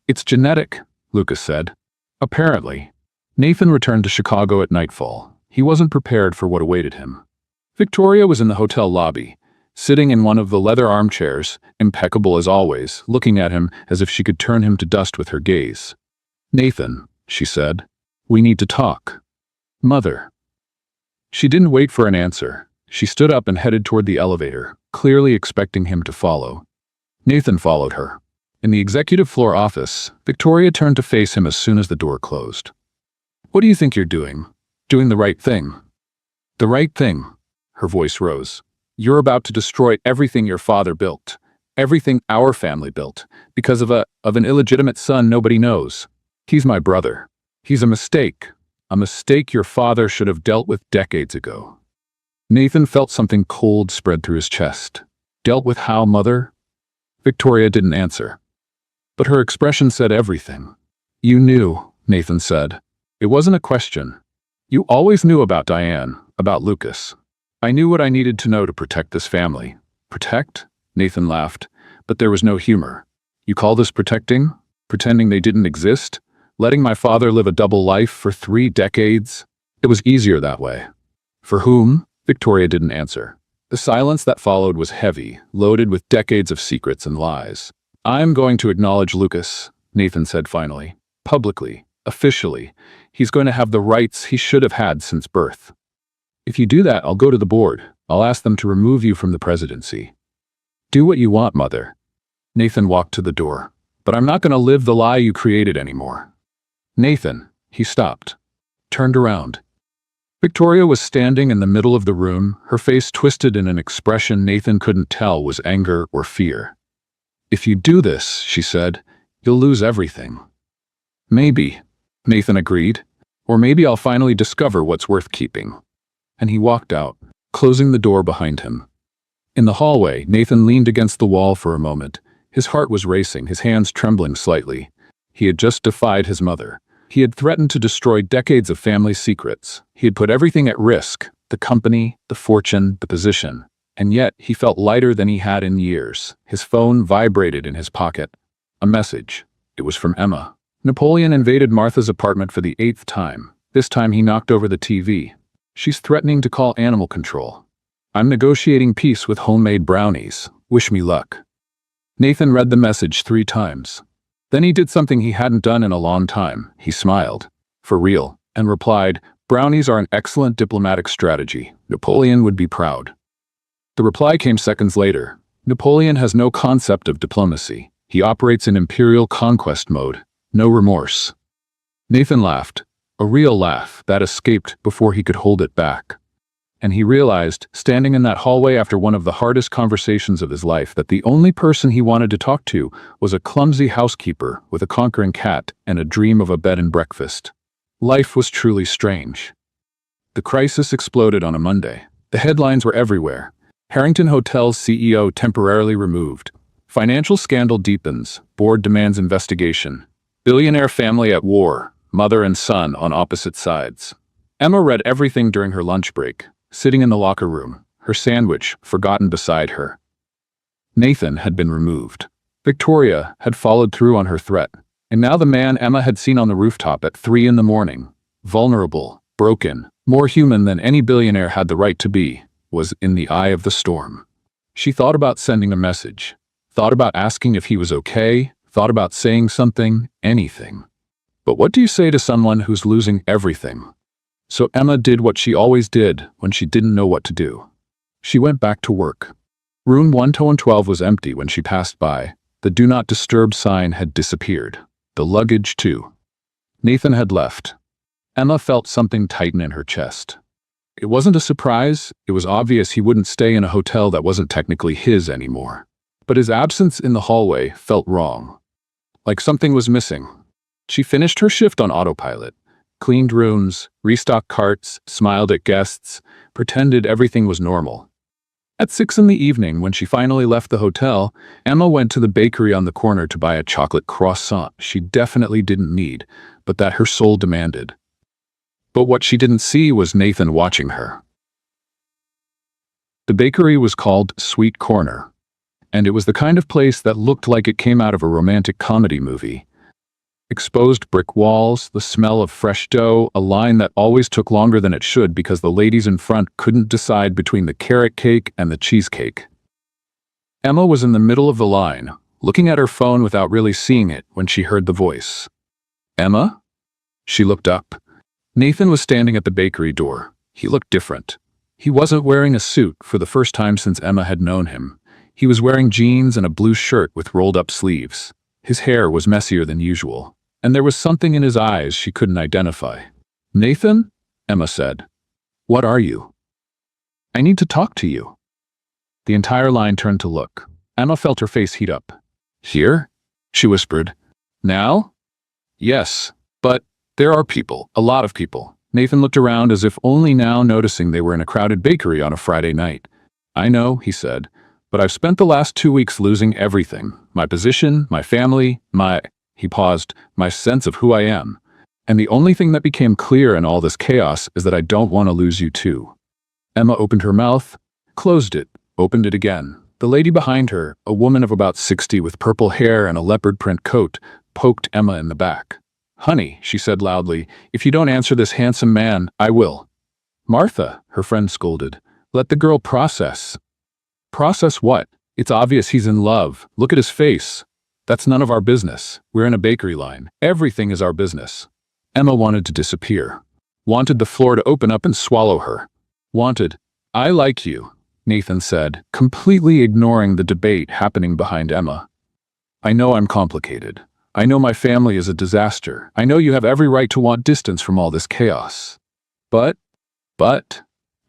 "It's genetic," Lucas said. "Apparently." Nathan returned to Chicago at nightfall. He wasn't prepared for what awaited him. Victoria was in the hotel lobby, sitting in one of the leather armchairs, impeccable as always, looking at him as if she could turn him to dust with her gaze. "Nathan," she said, "we need to talk." "Mother." She didn't wait for an answer. She stood up and headed toward the elevator, clearly expecting him to follow. Nathan followed her. In the executive floor office, Victoria turned to face him as soon as the door closed. "What do you think you're doing? Doing the right thing." "The right thing." Her voice rose. "You're about to destroy everything your father built. Everything our family built. Because of an illegitimate son nobody knows. He's my brother. He's a mistake. A mistake your father should have dealt with decades ago." Nathan felt something cold spread through his chest. "Dealt with how, mother?" Victoria didn't answer. But her expression said everything. "You knew," Nathan said. It wasn't a question. "You always knew about Diane, about Lucas." "I knew what I needed to know to protect this family." "Protect?" Nathan laughed, but there was no humor. "You call this protecting? Pretending they didn't exist? Letting my father live a double life for 3 decades? It was easier that way." "For whom?" Victoria didn't answer. The silence that followed was heavy, loaded with decades of secrets and lies. "I'm going to acknowledge Lucas," Nathan said finally. "Publicly, officially. He's going to have the rights he should have had since birth. If you do that, I'll go to the board. I'll ask them to remove you from the presidency." "Do what you want, mother." Nathan walked to the door. "But I'm not going to live the lie you created anymore." "Nathan," he stopped, turned around. Victoria was standing in the middle of the room, her face twisted in an expression Nathan couldn't tell was anger or fear. "If you do this," she said, You'll lose everything. Maybe, Nathan agreed. Or maybe I'll finally discover what's worth keeping. And he walked out, closing the door behind him. In the hallway, Nathan leaned against the wall for a moment. His heart was racing, his hands trembling slightly. He had just defied his mother. He had threatened to destroy decades of family secrets. He had put everything at risk, the company, the fortune, the position. And yet, he felt lighter than he had in years. His phone vibrated in his pocket. A message. It was from Emma. Napoleon invaded Martha's apartment for the 8th time. This time he knocked over the TV. She's threatening to call animal control. I'm negotiating peace with homemade brownies. Wish me luck. Nathan read the message 3 times. Then he did something he hadn't done in a long time. He smiled. For real. And replied, brownies are an excellent diplomatic strategy. Napoleon would be proud. The reply came seconds later. Napoleon has no concept of diplomacy. He operates in imperial conquest mode. No remorse. Nathan laughed. A real laugh that escaped before he could hold it back. And he realized, standing in that hallway after one of the hardest conversations of his life, that the only person he wanted to talk to was a clumsy housekeeper with a conquering cat and a dream of a bed and breakfast. Life was truly strange. The crisis exploded on a Monday. The headlines were everywhere. Harrington Hotel's CEO temporarily removed. Financial scandal deepens. Board demands investigation. Billionaire family at war. Mother and son on opposite sides. Emma read everything during her lunch break, sitting in the locker room, her sandwich forgotten beside her. Nathan had been removed. Victoria had followed through on her threat, and now the man Emma had seen on the rooftop at 3 in the morning, vulnerable, broken, more human than any billionaire had the right to be, was in the eye of the storm. She thought about sending a message, thought about asking if he was okay, thought about saying something, anything. But what do you say to someone who's losing everything? So Emma did what she always did when she didn't know what to do. She went back to work. Room 112 was empty when she passed by. The Do Not Disturb sign had disappeared. The luggage, too. Nathan had left. Emma felt something tighten in her chest. It wasn't a surprise. It was obvious he wouldn't stay in a hotel that wasn't technically his anymore. But his absence in the hallway felt wrong. Like something was missing. She finished her shift on autopilot. Cleaned rooms, restocked carts, smiled at guests, pretended everything was normal. At 6 in the evening, when she finally left the hotel, Emma went to the bakery on the corner to buy a chocolate croissant she definitely didn't need, but that her soul demanded. But what she didn't see was Nathan watching her. The bakery was called Sweet Corner, and it was the kind of place that looked like it came out of a romantic comedy movie. Exposed brick walls, the smell of fresh dough, a line that always took longer than it should because the ladies in front couldn't decide between the carrot cake and the cheesecake. Emma was in the middle of the line, looking at her phone without really seeing it when she heard the voice. Emma? She looked up. Nathan was standing at the bakery door. He looked different. He wasn't wearing a suit for the first time since Emma had known him. He was wearing jeans and a blue shirt with rolled-up sleeves. His hair was messier than usual, and there was something in his eyes she couldn't identify. Nathan? Emma said. What are you? I need to talk to you. The entire line turned to look. Emma felt her face heat up. Here? She whispered. Now? Yes, but there are people, a lot of people. Nathan looked around as if only now noticing they were in a crowded bakery on a Friday night. I know, he said. But I've spent the last 2 weeks losing everything. My position, my family, he paused, my sense of who I am. And the only thing that became clear in all this chaos is that I don't want to lose you too. Emma opened her mouth, closed it, opened it again. The lady behind her, a woman of about 60 with purple hair and a leopard print coat, poked Emma in the back. Honey, she said loudly, if you don't answer this handsome man, I will. Martha, her friend scolded, let the girl process. Process what? It's obvious he's in love. Look at his face. That's none of our business. We're in a bakery line. Everything is our business. Emma wanted to disappear. Wanted the floor to open up and swallow her. Wanted, I like you, Nathan said, completely ignoring the debate happening behind Emma. I know I'm complicated. I know my family is a disaster. I know you have every right to want distance from all this chaos. But,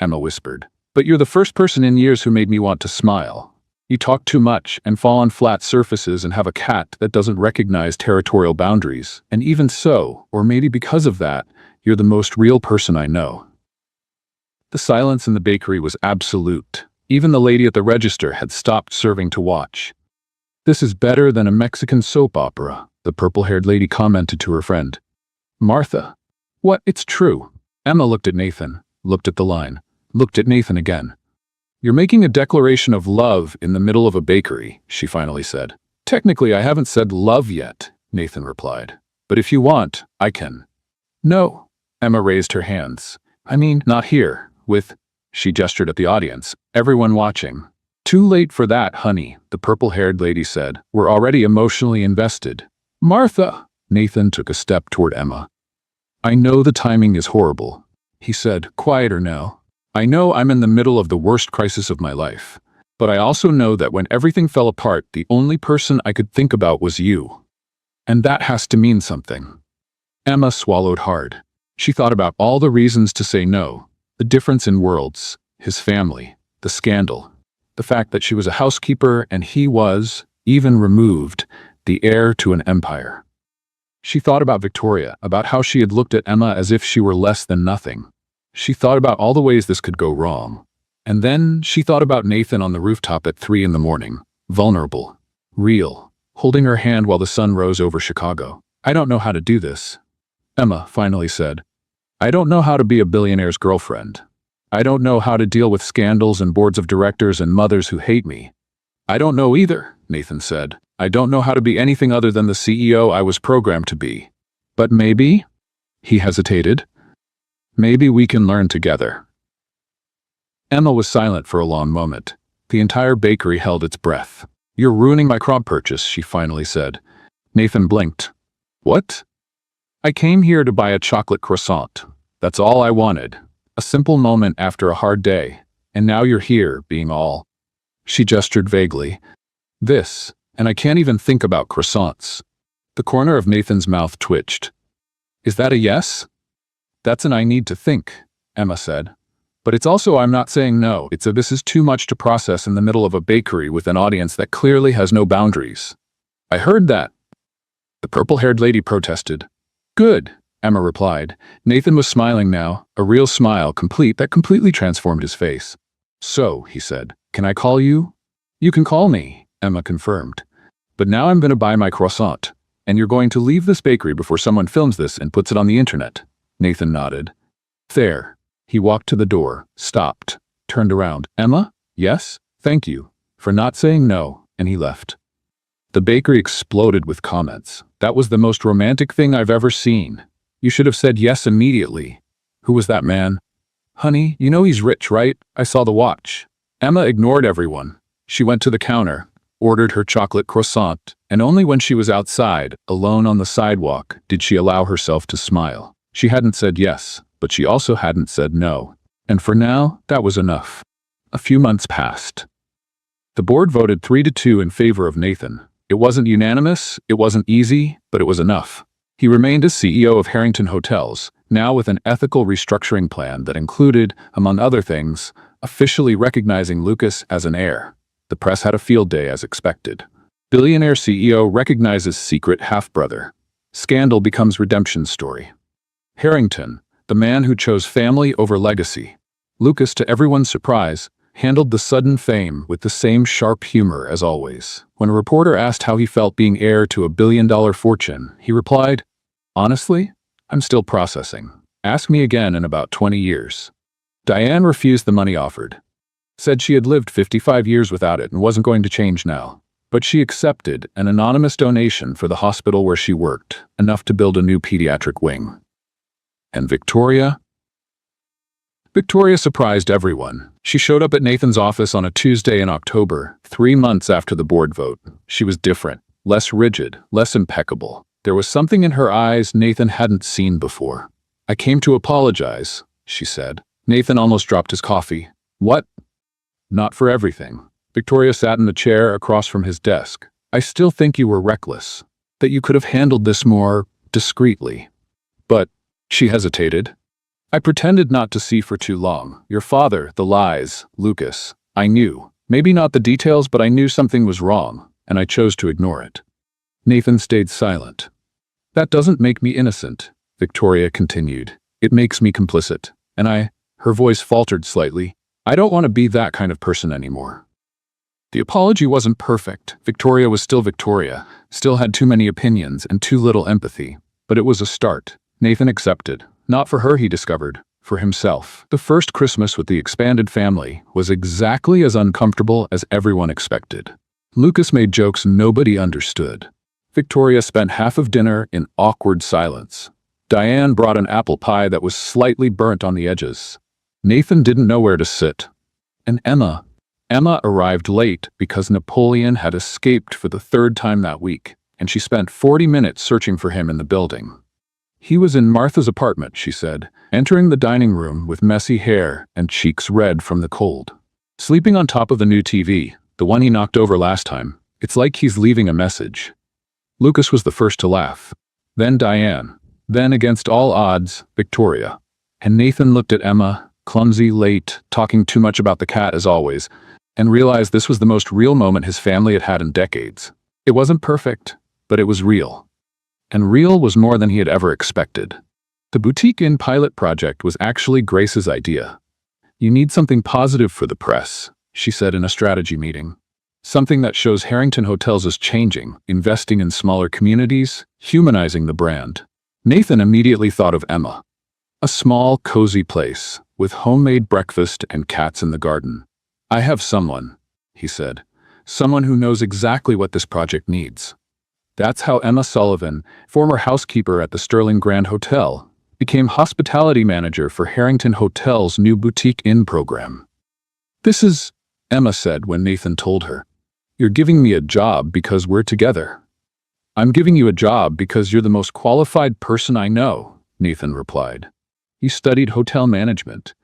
Emma whispered. But you're the first person in years who made me want to smile. You talk too much and fall on flat surfaces and have a cat that doesn't recognize territorial boundaries. And even so, or maybe because of that, you're the most real person I know." The silence in the bakery was absolute. Even the lady at the register had stopped serving to watch. "This is better than a Mexican soap opera," the purple-haired lady commented to her friend. "Martha." "What? It's true." Emma looked at Nathan, looked at the line, looked at Nathan again. "You're making a declaration of love in the middle of a bakery," she finally said. "Technically, I haven't said love yet," Nathan replied. "But if you want, I can." "No." Emma raised her hands. "I mean, not here, with," she gestured at the audience, "everyone watching." "Too late for that, honey," the purple-haired lady said. "We're already emotionally invested." "Martha!" Nathan took a step toward Emma. "I know the timing is horrible," he said, quieter now. "I know I'm in the middle of the worst crisis of my life. But I also know that when everything fell apart, the only person I could think about was you. And that has to mean something." Emma swallowed hard. She thought about all the reasons to say no, the difference in worlds, his family, the scandal, the fact that she was a housekeeper and he was, even removed, the heir to an empire. She thought about Victoria, about how she had looked at Emma as if she were less than nothing. She thought about all the ways this could go wrong. And then she thought about Nathan on the rooftop at 3 in the morning, vulnerable, real, holding her hand while the sun rose over Chicago. "I don't know how to do this," Emma finally said. "I don't know how to be a billionaire's girlfriend. I don't know how to deal with scandals and boards of directors and mothers who hate me." "I don't know either," Nathan said. "I don't know how to be anything other than the CEO I was programmed to be. But maybe," he hesitated, "maybe we can learn together." Emma was silent for a long moment. The entire bakery held its breath. "You're ruining my crop purchase," she finally said. Nathan blinked. "What?" "I came here to buy a chocolate croissant. That's all I wanted. A simple moment after a hard day. And now you're here, being all—" She gestured vaguely. "This, and I can't even think about croissants." The corner of Nathan's mouth twitched. "Is that a yes?" "That's an I need to think," Emma said. "But it's also I'm not saying no. It's a this is too much to process in the middle of a bakery with an audience that clearly has no boundaries." "I heard that," the purple-haired lady protested. "Good," Emma replied. Nathan was smiling now, a real smile that completely transformed his face. "So," he said, "can I call you?" "You can call me," Emma confirmed. "But now I'm going to buy my croissant. And you're going to leave this bakery before someone films this and puts it on the internet." Nathan nodded. "There." He walked to the door, stopped, turned around. "Emma? Yes? Thank you for not saying no," and he left. The bakery exploded with comments. "That was the most romantic thing I've ever seen. You should have said yes immediately. Who was that man?" "Honey, you know he's rich, right? I saw the watch." Emma ignored everyone. She went to the counter, ordered her chocolate croissant, and only when she was outside, alone on the sidewalk, did she allow herself to smile. She hadn't said yes, but she also hadn't said no. And for now, that was enough. A few months passed. The board voted 3-2 in favor of Nathan. It wasn't unanimous, it wasn't easy, but it was enough. He remained as CEO of Harrington Hotels, now with an ethical restructuring plan that included, among other things, officially recognizing Lucas as an heir. The press had a field day as expected. Billionaire CEO recognizes secret half-brother. Scandal becomes redemption story. Harrington, the man who chose family over legacy. Lucas, to everyone's surprise, handled the sudden fame with the same sharp humor as always. When a reporter asked how he felt being heir to a billion-dollar fortune, he replied, "Honestly, I'm still processing. Ask me again in about 20 years." Diane refused the money offered. Said she had lived 55 years without it and wasn't going to change now. But she accepted an anonymous donation for the hospital where she worked, enough to build a new pediatric wing. And Victoria? Victoria surprised everyone. She showed up at Nathan's office on a Tuesday in October, 3 months after the board vote. She was different, less rigid, less impeccable. There was something in her eyes Nathan hadn't seen before. "I came to apologize," she said. Nathan almost dropped his coffee. "What?" "Not for everything." Victoria sat in the chair across from his desk. "I still think you were reckless, that you could have handled this more discreetly. But," she hesitated, "I pretended not to see for too long. Your father, the lies, Lucas. I knew. Maybe not the details, but I knew something was wrong, and I chose to ignore it. Nathan stayed silent. That doesn't make me innocent, Victoria continued. It makes me complicit. And her voice faltered slightly, I don't want to be that kind of person anymore. The apology wasn't perfect. Victoria was still Victoria, still had too many opinions and too little empathy. But it was a start. Nathan accepted. Not for her, he discovered. For himself. The first Christmas with the expanded family was exactly as uncomfortable as everyone expected. Lucas made jokes nobody understood. Victoria spent half of dinner in awkward silence. Diane brought an apple pie that was slightly burnt on the edges. Nathan didn't know where to sit. And Emma arrived late because Napoleon had escaped for the third time that week, and she spent 40 minutes searching for him in the building. He was in Martha's apartment, she said, entering the dining room with messy hair and cheeks red from the cold. Sleeping on top of the new TV, the one he knocked over last time. It's like he's leaving a message. Lucas was the first to laugh. Then Diane. Then, against all odds, Victoria. And Nathan looked at Emma, clumsy, late, talking too much about the cat as always, and realized this was the most real moment his family had had in decades. It wasn't perfect, but it was real. And real was more than he had ever expected. The Boutique Inn pilot project was actually Grace's idea. You need something positive for the press, she said in a strategy meeting. Something that shows Harrington Hotels is changing, investing in smaller communities, humanizing the brand. Nathan immediately thought of Emma. A small, cozy place, with homemade breakfast and cats in the garden. I have someone, he said. Someone who knows exactly what this project needs. That's how Emma Sullivan, former housekeeper at the Sterling Grand Hotel, became hospitality manager for Harrington Hotel's new Boutique Inn program. This is, Emma said when Nathan told her. You're giving me a job because we're together. I'm giving you a job because you're the most qualified person I know, Nathan replied. You studied hotel management.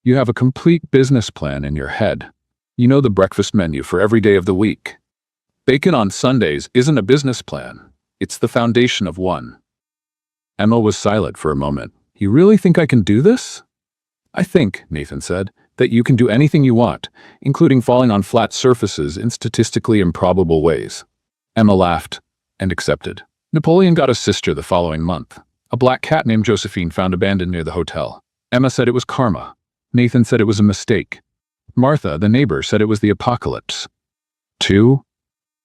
You have a complete business plan in your head. You know the breakfast menu for every day of the week. Bacon on Sundays isn't a business plan. It's the foundation of one. Emma was silent for a moment. You really think I can do this? I think, Nathan said, that you can do anything you want, including falling on flat surfaces in statistically improbable ways. Emma laughed and accepted. Napoleon got a sister the following month. A black cat named Josephine found abandoned near the hotel. Emma said it was karma. Nathan said it was a mistake. Martha, the neighbor, said it was the apocalypse. 2?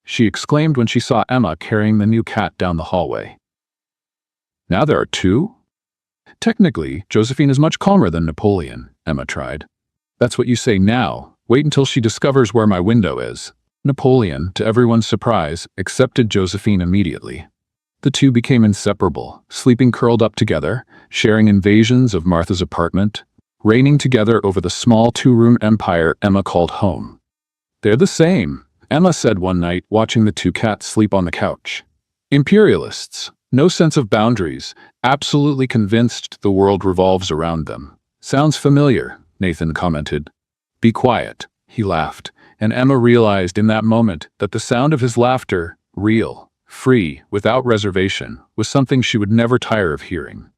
She exclaimed when she saw Emma carrying the new cat down the hallway. Now there are 2? Technically, Josephine is much calmer than Napoleon, Emma tried. That's what you say now. Wait until she discovers where my window is. Napoleon, to everyone's surprise, accepted Josephine immediately. The two became inseparable, sleeping curled up together, sharing invasions of Martha's apartment, reigning together over the small 2-room empire Emma called home. They're the same, Emma said one night, watching the 2 cats sleep on the couch. Imperialists, no sense of boundaries, absolutely convinced the world revolves around them. Sounds familiar, Nathan commented. Be quiet, he laughed, and Emma realized in that moment that the sound of his laughter, real, free, without reservation, was something she would never tire of hearing.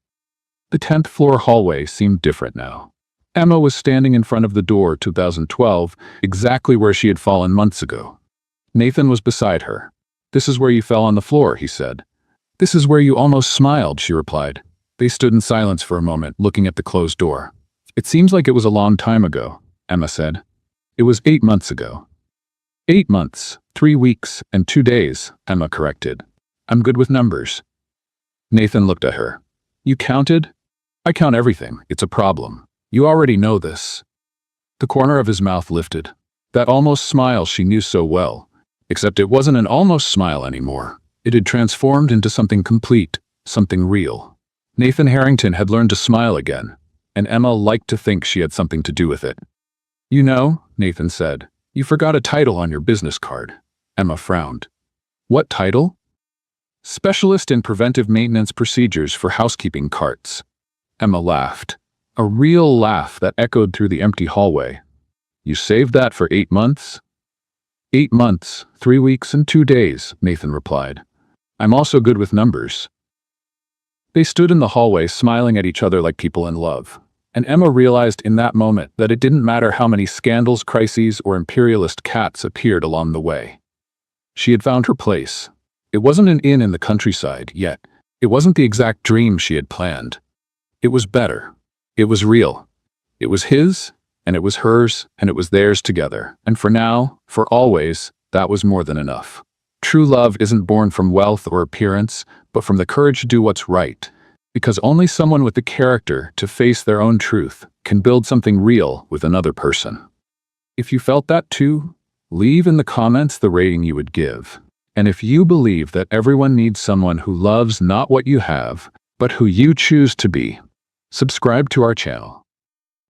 The 10th floor hallway seemed different now. Emma was standing in front of the door 2012, exactly where she had fallen months ago. Nathan was beside her. This is where you fell on the floor, he said. This is where you almost smiled, she replied. They stood in silence for a moment, looking at the closed door. It seems like it was a long time ago, Emma said. It was 8 months ago. 8 months, 3 weeks, and 2 days, Emma corrected. I'm good with numbers. Nathan looked at her. You counted? I count everything. It's a problem. You already know this. The corner of his mouth lifted. That almost smile she knew so well. Except it wasn't an almost smile anymore. It had transformed into something complete, something real. Nathan Harrington had learned to smile again, and Emma liked to think she had something to do with it. You know, Nathan said, you forgot a title on your business card. Emma frowned. What title? Specialist in Preventive Maintenance Procedures for Housekeeping Carts. Emma laughed. A real laugh that echoed through the empty hallway. You saved that for 8 months? 8 months, 3 weeks, and 2 days, Nathan replied. I'm also good with numbers. They stood in the hallway smiling at each other like people in love. And Emma realized in that moment that it didn't matter how many scandals, crises, or imperialist cats appeared along the way. She had found her place. It wasn't an inn in the countryside, yet. It wasn't the exact dream she had planned. It was better. It was real. It was his, and it was hers, and it was theirs together. And for now, for always, that was more than enough. True love isn't born from wealth or appearance, but from the courage to do what's right. Because only someone with the character to face their own truth can build something real with another person. If you felt that too, leave in the comments the rating you would give. And if you believe that everyone needs someone who loves not what you have, but who you choose to be, subscribe to our channel.